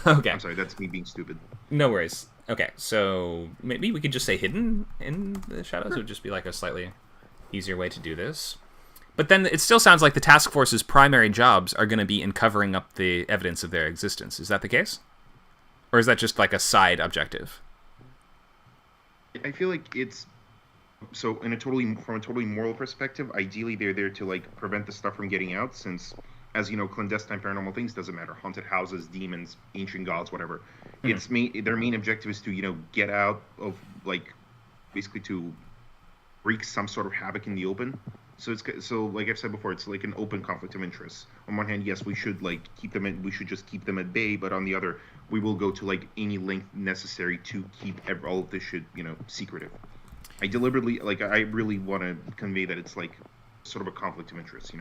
Okay. I'm sorry. That's me being stupid. No worries. Okay, so maybe we could just say hidden in the shadows. It would just be like a slightly easier way to do this. But then it still sounds like the task force's primary jobs are going to be in covering up the evidence of their existence. Is that the case? Or is that just like a side objective? I feel like it's so from a totally moral perspective. Ideally, they're there to like prevent the stuff from getting out, since, as you know, clandestine paranormal things doesn't matter. Haunted houses, demons, ancient gods, whatever. Their main objective is to get out of like basically to wreak some sort of havoc in the open. So like I've said before, it's like an open conflict of interest. On one hand, yes, we should we should just keep them at bay, but on the other, we will go to like any length necessary to keep all of this shit, secretive. I really want to convey that it's like sort of a conflict of interest,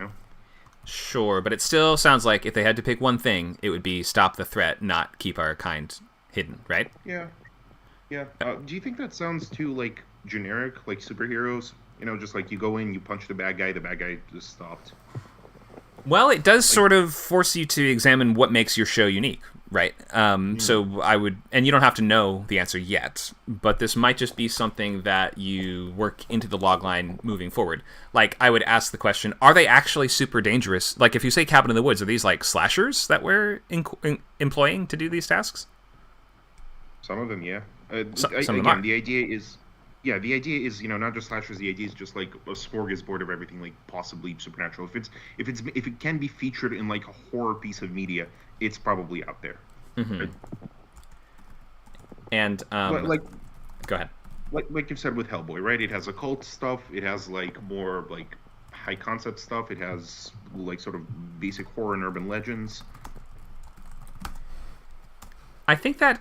Sure, but it still sounds like if they had to pick one thing, it would be stop the threat, not keep our kind hidden, right? Yeah. Do you think that sounds too like generic, like superheroes? Just like you go in, you punch the bad guy just stopped. Well, it does sort of force you to examine what makes your show unique, right? So I would, and you don't have to know the answer yet, but this might just be something that you work into the logline moving forward. Like, I would ask the question, are they actually super dangerous? Like, if you say Cabin in the Woods, are these like slashers that we're employing to do these tasks? Some of them, yeah. Some of them are. The idea is, not just slashers. The idea is just like a smorgasbord of everything, like possibly supernatural. If it can be featured in like a horror piece of media, it's probably out there. Mm-hmm. Right? And go ahead. Like you've said with Hellboy, right? It has occult stuff. It has like more like high concept stuff. It has like sort of basic horror and urban legends. I think that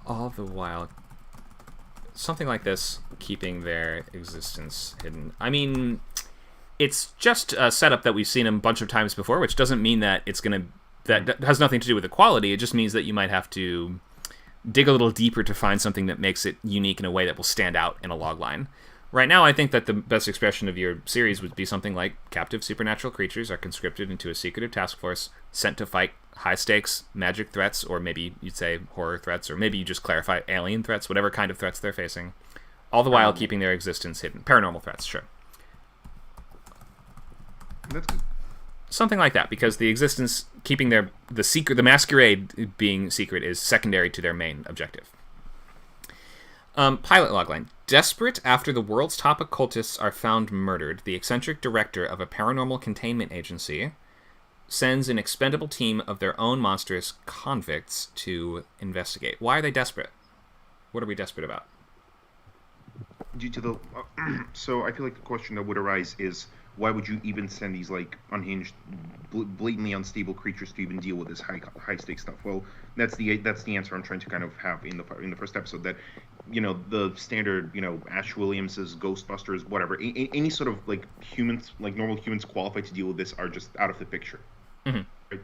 all the while, something like this, keeping their existence hidden. I mean, it's just a setup that we've seen a bunch of times before, which doesn't mean that that has nothing to do with the quality. It just means that you might have to dig a little deeper to find something that makes it unique in a way that will stand out in a logline. Right now, I think that the best expression of your series would be something like captive supernatural creatures are conscripted into a secretive task force sent to fight high-stakes magic threats, or maybe you'd say horror threats, or maybe you just clarify alien threats, whatever kind of threats they're facing, all the while keeping their existence hidden. Paranormal threats, sure. That's good. Something like that, because the existence, keeping the masquerade being secret is secondary to their main objective. Pilot logline. Desperate after the world's top occultists are found murdered, the eccentric director of a paranormal containment agency sends an expendable team of their own monstrous convicts to investigate. Why are they desperate? What are we desperate about? Due to the so I feel like the question that would arise is, why would you even send these like unhinged, blatantly unstable creatures to even deal with this high stakes stuff? Well, that's the answer I'm trying to kind of have in the first episode. That the standard Ash Williams's Ghostbusters, whatever, any sort of like humans, like normal humans qualified to deal with this are just out of the picture. Mm-hmm. Right?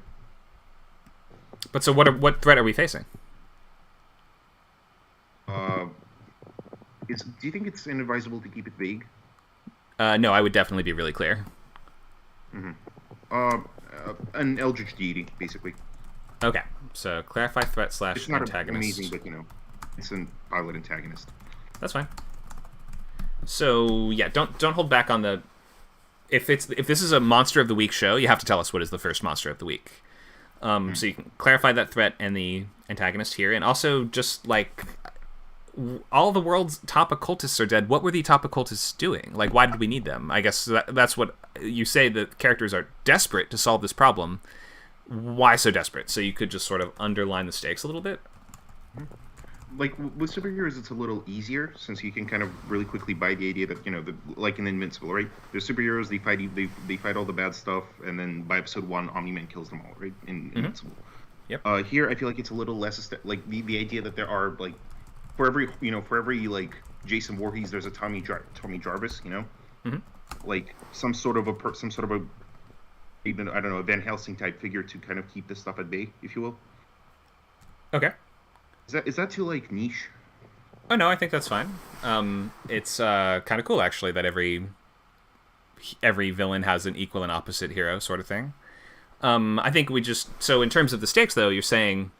But so what threat are we facing? Do you think it's inadvisable to keep it vague? No, I would definitely be really clear. Mm-hmm. An eldritch deity, basically. Okay, so clarify threat / It's not antagonist. amazing, but it's a pilot antagonist. That's fine. So yeah, don't hold back on the. If this is a monster of the week show, you have to tell us what is the first monster of the week. So you can clarify that threat and the antagonist here, and also just like. All the world's top occultists are dead. What were the top occultists doing? Like, why did we need them? I guess that's what you say. The characters are desperate to solve this problem. Why so desperate? So you could just sort of underline the stakes a little bit. Like with superheroes, it's a little easier since you can kind of really quickly buy the idea that like in Invincible, right? There's superheroes, they fight all the bad stuff, and then by episode 1, Omni-Man kills them all, right? In Invincible. Yep. Here, I feel like it's a little less like the idea that there are like. For every like Jason Voorhees, there's a Tommy Jarvis, Mm-hmm. like some sort of a even I don't know, a Van Helsing type figure to kind of keep this stuff at bay, if you will. Okay. Is that too like niche? Oh no, I think that's fine. It's kind of cool actually that every villain has an equal and opposite hero sort of thing. I think so in terms of the stakes though, you're saying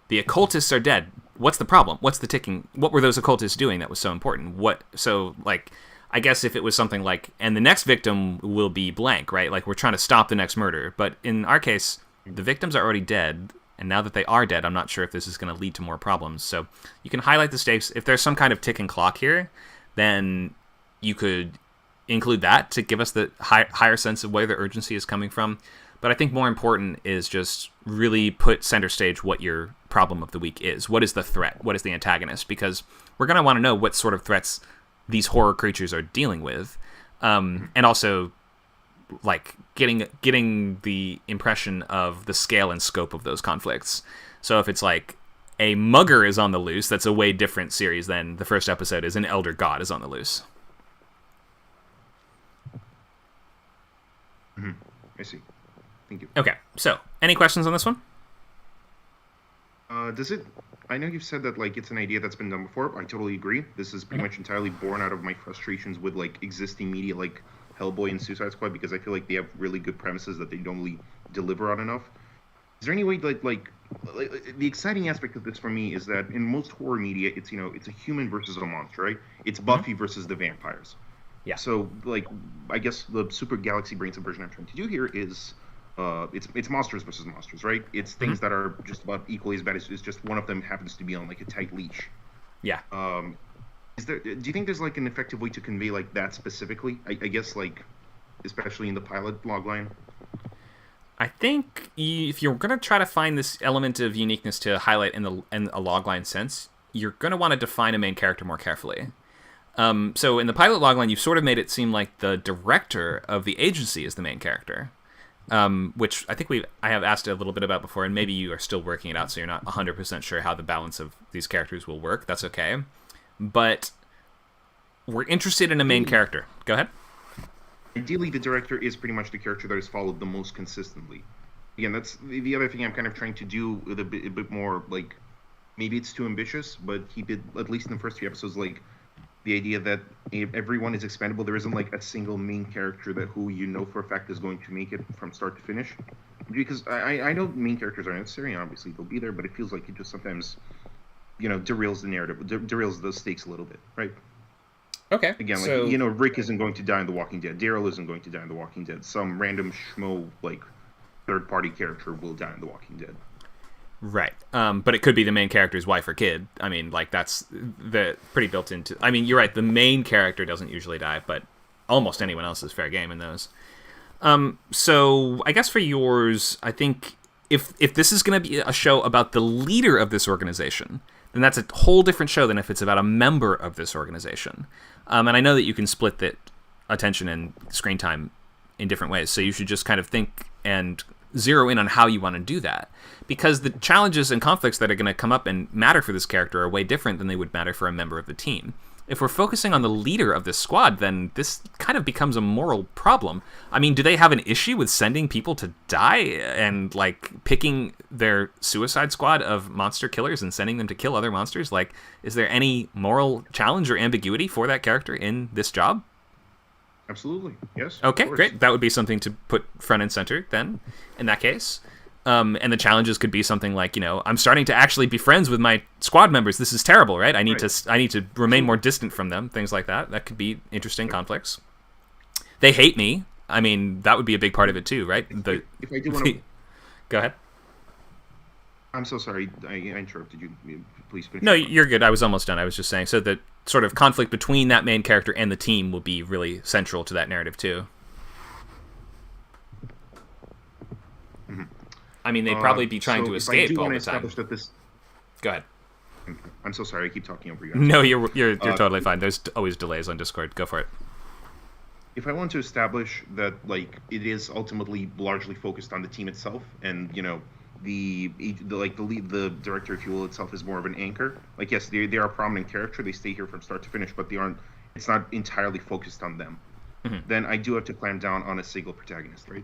the occultists are dead. What's the problem? What's the ticking? What were those occultists doing that was so important? So, like, I guess if it was something like, and the next victim will be blank, right? Like, we're trying to stop the next murder. But in our case, the victims are already dead, and now that they are dead, I'm not sure if this is going to lead to more problems. So you can highlight the stakes. If there's some kind of ticking clock here, then you could include that to give us the higher sense of where the urgency is coming from. But I think more important is just really put center stage what your problem of the week is. What is the threat? What is the antagonist? Because we're going to want to know what sort of threats these horror creatures are dealing with. And also, like, getting the impression of the scale and scope of those conflicts. So if it's like a mugger is on the loose, that's a way different series than the first episode is an elder god is on the loose. I see. Thank you. Okay, so any questions on this one? Does it? I know you've said that like it's an idea that's been done before. I totally agree. This is pretty much entirely born out of my frustrations with like existing media like Hellboy and Suicide Squad, because I feel like they have really good premises that they don't really deliver on enough. Is there any way like the exciting aspect of this for me is that in most horror media, it's it's a human versus a monster, right? It's Buffy versus the vampires. Yeah. So like I guess the super galaxy brain subversion I'm trying to do here is it's monsters versus monsters, right? It's things that are just about equally as bad. It's just one of them happens to be on like a tight leash. Yeah. Do you think there's like an effective way to convey like that specifically? I guess like especially in the pilot logline. I think if you're going to try to find this element of uniqueness to highlight in a logline sense, you're going to want to define a main character more carefully. So in the pilot logline, you've sort of made it seem like the director of the agency is the main character, which I think I have asked a little bit about before, and maybe you are still working it out, so you're not 100% sure how the balance of these characters will work. That's okay. But we're interested in a main character. Go ahead. Ideally, the director is pretty much the character that is followed the most consistently. Again, that's the other thing I'm kind of trying to do with a bit more, like, maybe it's too ambitious, but he did, at least in the first few episodes, like, the idea that everyone is expendable. There isn't, like, a single main character that who you know for a fact is going to make it from start to finish. Because I know main characters are necessary, and obviously they'll be there, but it feels like it just sometimes, derails the narrative, derails the stakes a little bit, right? Okay. Again, like, Rick isn't going to die in The Walking Dead. Daryl isn't going to die in The Walking Dead. Some random schmo, like, third-party character will die in The Walking Dead. Right. But it could be the main character's wife or kid. I mean, like, that's pretty built into... I mean, you're right, the main character doesn't usually die, but almost anyone else is fair game in those. So, I guess for yours, I think if this is going to be a show about the leader of this organization, then that's a whole different show than if it's about a member of this organization. And I know that you can split the attention and screen time in different ways, so you should just kind of think and zero in on how you want to do that. Because the challenges and conflicts that are going to come up and matter for this character are way different than they would matter for a member of the team. If we're focusing on the leader of this squad, then this kind of becomes a moral problem. I mean, do they have an issue with sending people to die and, like, picking their suicide squad of monster killers and sending them to kill other monsters? Like, is there any moral challenge or ambiguity for that character in this job? Absolutely, yes. Okay, great. That would be something to put front and center then, in that case. And the challenges could be something like, I'm starting to actually be friends with my squad members. This is terrible, right? I need to remain more distant from them. Things like that. That could be interesting conflicts. They hate me. I mean, that would be a big part of it too, right? If I do want to... Go ahead. I'm so sorry. I interrupted you. Please finish. No, you're good. I was almost done. I was just saying. So the sort of conflict between that main character and the team will be really central to that narrative too. Mm-hmm. I mean, they'd probably be trying to escape all the time. Go ahead. I'm so sorry. I keep talking over you. No, you're totally fine. There's always delays on Discord. Go for it. If I want to establish that, like, it is ultimately largely focused on the team itself, and the director, if you will, itself is more of an anchor. Like, yes, they are a prominent character. They stay here from start to finish, but they aren't. It's not entirely focused on them. Mm-hmm. Then I do have to clamp down on a single protagonist, right?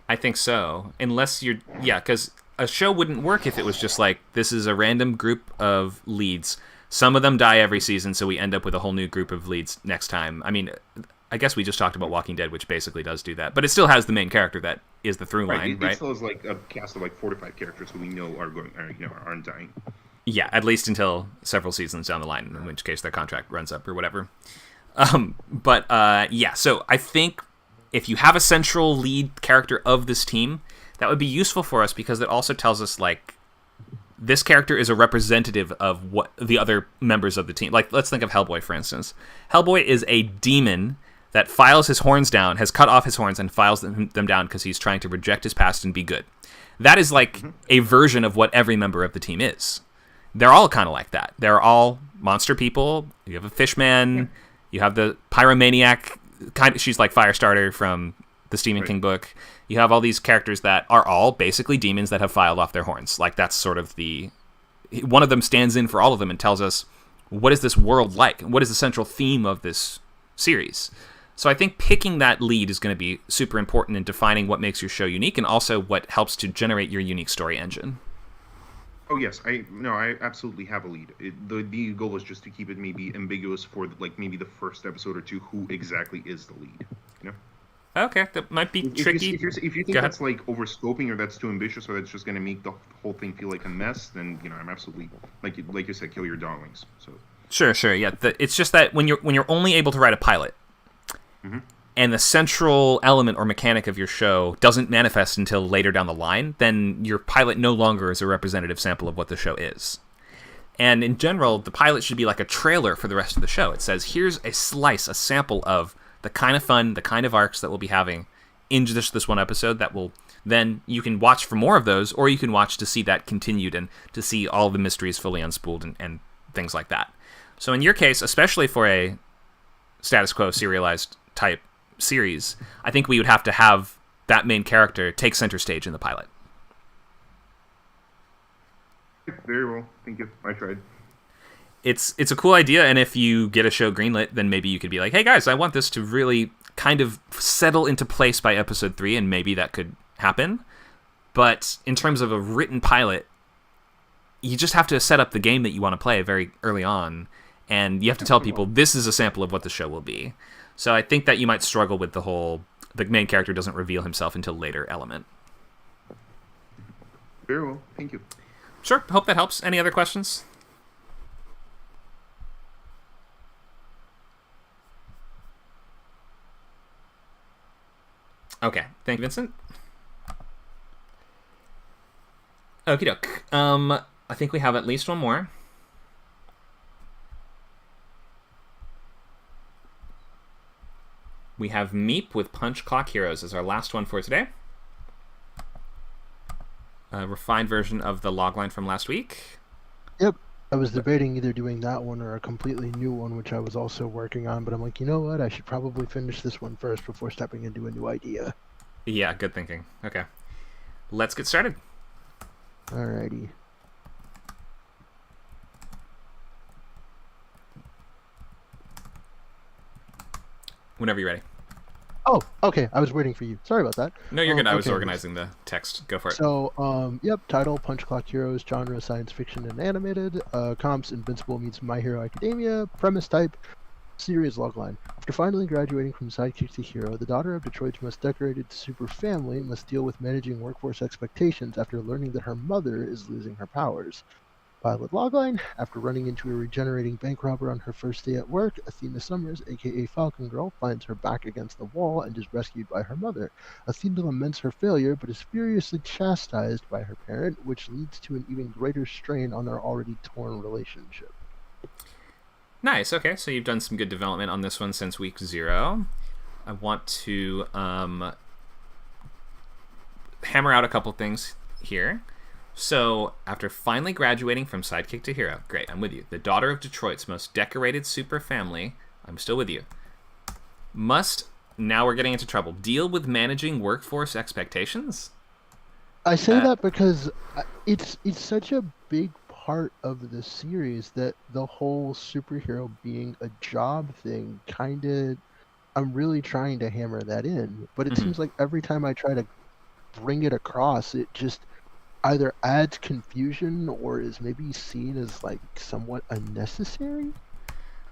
I think so. Unless because a show wouldn't work if it was just like, this is a random group of leads. Some of them die every season, so we end up with a whole new group of leads next time. I mean, I guess we just talked about Walking Dead, which basically does do that. But it still has the main character that is the through line, right? It still has like a cast of like 4 to 5 characters who we know aren't dying. Yeah, at least until several seasons down the line, in which case their contract runs up or whatever. Yeah, so I think if you have a central lead character of this team, that would be useful for us because it also tells us, like, this character is a representative of what the other members of the team. Like, let's think of Hellboy, for instance. Hellboy is a demon that files his horns down, has cut off his horns, and files them down because he's trying to reject his past and be good. That is like a version of what every member of the team is. They're all kind of like that. They're all monster people. You have a fishman. You have the pyromaniac. She's like Firestarter from the Stephen King book. You have all these characters that are all basically demons that have filed off their horns. Like, that's sort of one of them stands in for all of them and tells us, what is this world like? What is the central theme of this series? So I think picking that lead is going to be super important in defining what makes your show unique and also what helps to generate your unique story engine. Oh yes, I absolutely have a lead. The goal is just to keep it maybe ambiguous for like maybe the first episode or two who exactly is the lead. You know? Okay, that might be tricky. If you think that's like overscoping or that's too ambitious or that's just going to make the whole thing feel like a mess, then I'm absolutely like you said, kill your darlings. So sure, yeah. It's just that when you're only able to write a pilot, and the central element or mechanic of your show doesn't manifest until later down the line, then your pilot no longer is a representative sample of what the show is. And in general, the pilot should be like a trailer for the rest of the show. It says, here's a sample of the kind of fun, the kind of arcs that we'll be having in just this one episode that will then you can watch for more of those, or you can watch to see that continued and to see all the mysteries fully unspooled and things like that. So in your case, especially for a status quo serialized type series, I think we would have to have that main character take center stage in the pilot. Very well, thank you. I tried. It's a cool idea, and if you get a show greenlit, then maybe you could be like, hey guys, I want this to really kind of settle into place by episode 3, and maybe that could happen. But in terms of a written pilot, you just have to set up the game that you want to play very early on, and you have to tell people this is a sample of what the show will be. So I think that you might struggle with the main character doesn't reveal himself until later element. Very well, thank you. Sure, hope that helps. Any other questions? Okay, thank you, Vincent. Okie doke. I think we have at least one more. We have Meep with Punch Clock Heroes as our last one for today. A refined version of the logline from last week. Yep. I was debating either doing that one or a completely new one, which I was also working on, but I'm like, you know what? I should probably finish this one first before stepping into a new idea. Yeah, good thinking. Okay. Let's get started. Alrighty. Whenever you're ready. Oh, okay. I was waiting for you. Sorry about that. No, you're good. I was okay. organizing the text. Go for it. So, yep, title, Punch Clock Heroes, genre, science fiction and animated, comps, Invincible meets My Hero Academia, premise type, series logline. After finally graduating from sidekick to hero, the daughter of Detroit's most decorated super family must deal with managing workforce expectations after learning that her mother is losing her powers. Pilot logline: after running into a regenerating bank robber on her first day at work, Athena Summers, aka Falcon Girl, finds her back against the wall and is rescued by her mother. Athena laments her failure, but is furiously chastised by her parent, which leads to an even greater strain on their already torn relationship. Nice. Okay, so you've done some good development on this one since week 0. I want to hammer out a couple things here. So, after finally graduating from sidekick to hero, great, I'm with you. The daughter of Detroit's most decorated super family, I'm still with you, must, now we're getting into trouble, deal with managing workforce expectations? I say that because it's such a big part of the series that the whole superhero being a job thing I'm really trying to hammer that in, but it seems like every time I try to bring it across, it just either adds confusion or is maybe seen as like somewhat unnecessary.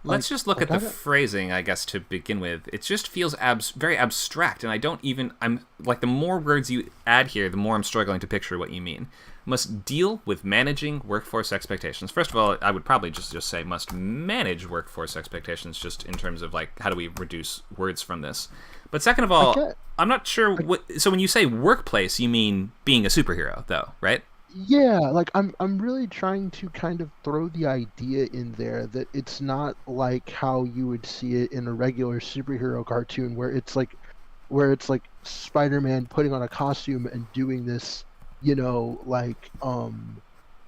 Let's just look at the phrasing, I guess, to begin with. It just feels very abstract, and I'm like, the more words you add here, the more I'm struggling to picture what you mean. Must deal with managing workforce expectations. First of all, I would probably just say must manage workforce expectations, just in terms of, like, how do we reduce words from this? But second of all, I'm not sure so when you say workplace, you mean being a superhero, though, right? Yeah, like I'm really trying to kind of throw the idea in there that it's not like how you would see it in a regular superhero cartoon where it's like Spider-Man putting on a costume and doing this, like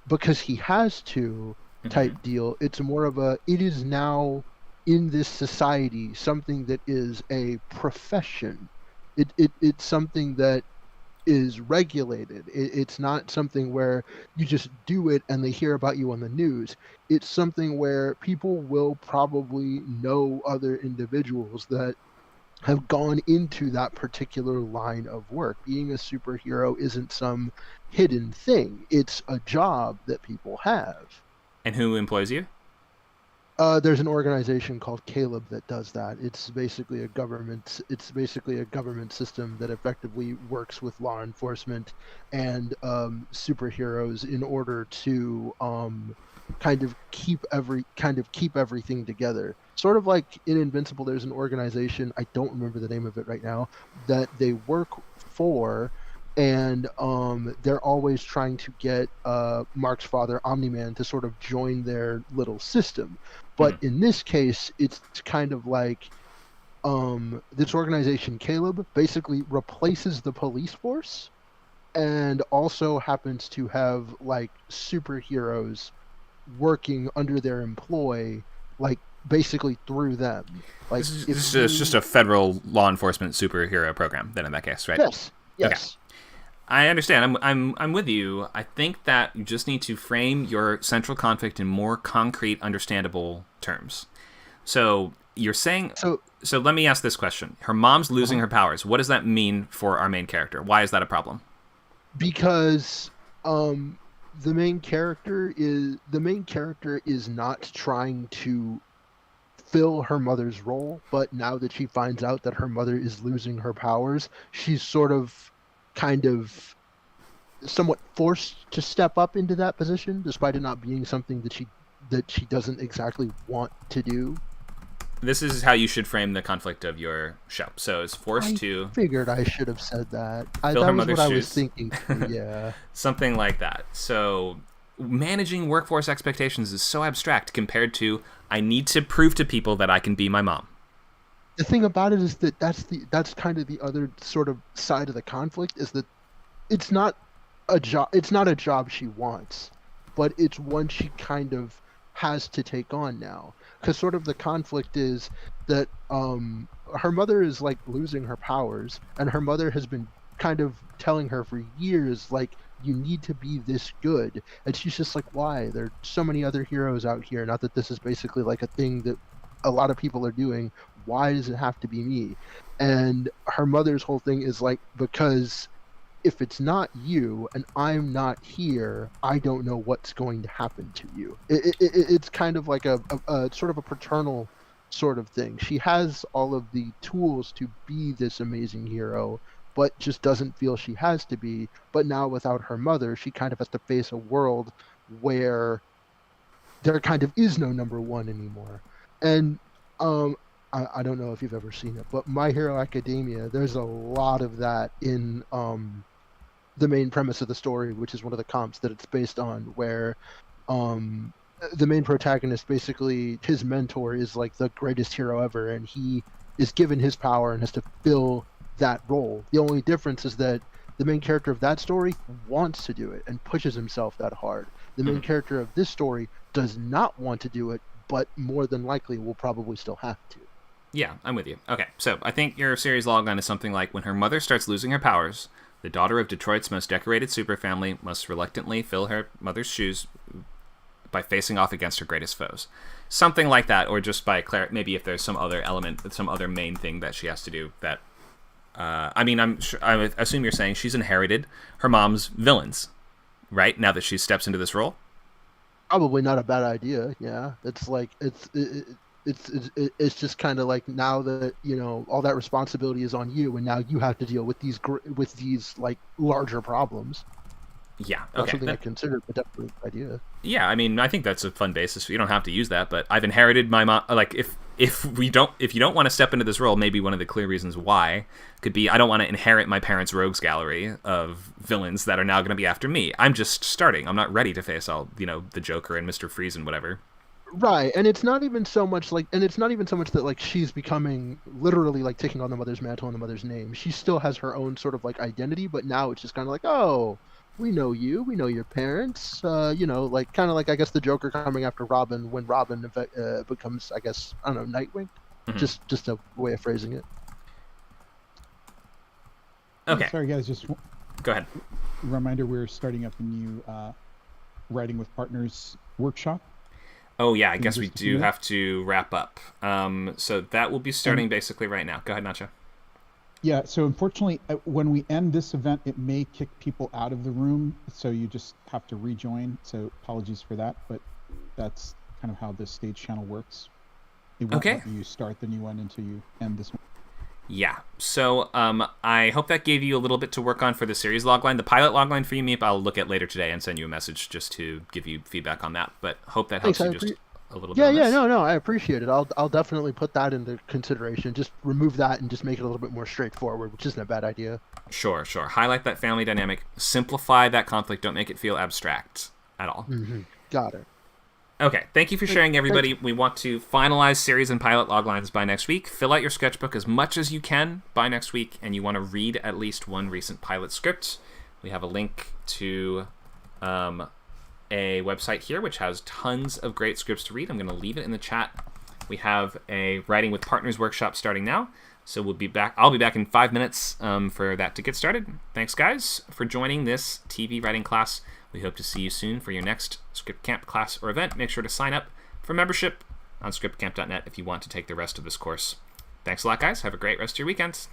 because he has to type deal. It's more of it is now in this society something that is a profession. It's something that is regulated. It's not something where you just do it and they hear about you on the news. It's something where people will probably know other individuals that have gone into that particular line of work. Being a superhero isn't some hidden thing. It's a job that people have. And who employs you? There's an organization called Caleb that does that. It's basically a government system that effectively works with law enforcement and superheroes in order to kind of keep everything together. Sort of like in Invincible, there's an organization, I don't remember the name of it right now, that they work for, and they're always trying to get Mark's father, Omni-Man, to sort of join their little system. But in this case, it's kind of like this organization, Caleb, basically replaces the police force and also happens to have, like, superheroes working under their employ, like, basically through them. Like, it's just a federal law enforcement superhero program, then, in that case, right? Yes. Okay. I understand. I'm with you. I think that you just need to frame your central conflict in more concrete, understandable terms. So you're saying... So let me ask this question. Her mom's losing her powers. What does that mean for our main character? Why is that a problem? Because the main character is not trying to fill her mother's role, but now that she finds out that her mother is losing her powers, she's sort of kind of somewhat forced to step up into that position, despite it not being something that she doesn't exactly want to do. This is how you should frame the conflict of your show. So it's forced to... I figured I should have said that. Fill her mother's shoes. I was thinking too, yeah. Something like that. So managing workforce expectations is so abstract compared to, I need to prove to people that I can be my mom. The thing about it is that that's kind of the other sort of side of the conflict, is that it's not a job she wants, but it's one she kind of has to take on now. Because sort of the conflict is that her mother is, like, losing her powers, and her mother has been kind of telling her for years, like, you need to be this good. And she's just like, why? There are so many other heroes out here. Not that this is basically like a thing that a lot of people are doing. Why does it have to be me? And her mother's whole thing is like, because if it's not you and I'm not here, I don't know what's going to happen to you. It's kind of like a sort of a paternal sort of thing. She has all of the tools to be this amazing hero, but just doesn't feel she has to be. But now without her mother, she kind of has to face a world where there kind of is no number one anymore. And I don't know if you've ever seen it, but My Hero Academia, there's a lot of that in the main premise of the story, which is one of the comps that it's based on, where the main protagonist, basically his mentor is like the greatest hero ever, and he is given his power and has to fill that role. The only difference is that the main character of that story wants to do it and pushes himself that hard. The main character of this story does not want to do it, but more than likely will probably still have to. Yeah, I'm with you. Okay, so I think your series logline is something like, when her mother starts losing her powers, the daughter of Detroit's most decorated superfamily must reluctantly fill her mother's shoes by facing off against her greatest foes. Something like that, or just by maybe if there's some other element, some other main thing that she has to do that... I assume you're saying she's inherited her mom's villains, right? Now that she steps into this role? Probably not a bad idea, yeah. It's like, it's just kind of like now that all that responsibility is on you, and now you have to deal with these like larger problems. Yeah, Not okay. something I considered, but definitely an idea. Yeah, I mean, I think that's a fun basis. You don't have to use that, but I've inherited my mom. Like, if you don't want to step into this role, maybe one of the clear reasons why could be I don't want to inherit my parents' rogues gallery of villains that are now going to be after me. I'm just starting. I'm not ready to face all the Joker and Mr. Freeze and whatever. Right, and it's not even so much that like she's becoming literally like taking on the mother's mantle and the mother's name. She still has her own sort of like identity, but now it's just kind of like, oh, we know you, we know your parents, like kind of like I guess the Joker coming after Robin when Robin becomes, I guess, I don't know, Nightwing. Mhm. Just a way of phrasing it. Okay, Sorry, guys. Just go ahead. reminder: we're starting up a new writing with partners workshop. Oh yeah, I guess we Just a do minute. have to wrap up. So that will be starting basically right now. Go ahead, Nacho. Yeah. So unfortunately, when we end this event, it may kick people out of the room, so you just have to rejoin. So apologies for that, but that's kind of how this stage channel works. It won't Okay. let you start the new one until you end this one. Yeah. So I hope that gave you a little bit to work on for the series logline. The pilot logline for you, Meep, I'll look at later today and send you a message just to give you feedback on that. But hope that helps Thanks, you just a little bit. Yeah, on yeah, this. no, I appreciate it. I'll definitely put that into consideration. Just remove that and just make it a little bit more straightforward, which isn't a bad idea. Sure. Highlight that family dynamic. Simplify that conflict. Don't make it feel abstract at all. Got it. Okay, thank you for sharing, everybody. We want to finalize series and pilot loglines by next week. Fill out your sketchbook as much as you can by next week, and you want to read at least one recent pilot script. We have a link to a website here which has tons of great scripts to read. I'm going to leave it in the chat. We have a Writing with Partners workshop starting now, so we'll be back. I'll be back in 5 minutes for that to get started. Thanks, guys, for joining this TV writing class. We hope to see you soon for your next Script Camp class or event. Make sure to sign up for membership on scriptcamp.net if you want to take the rest of this course. Thanks a lot, guys. Have a great rest of your weekend.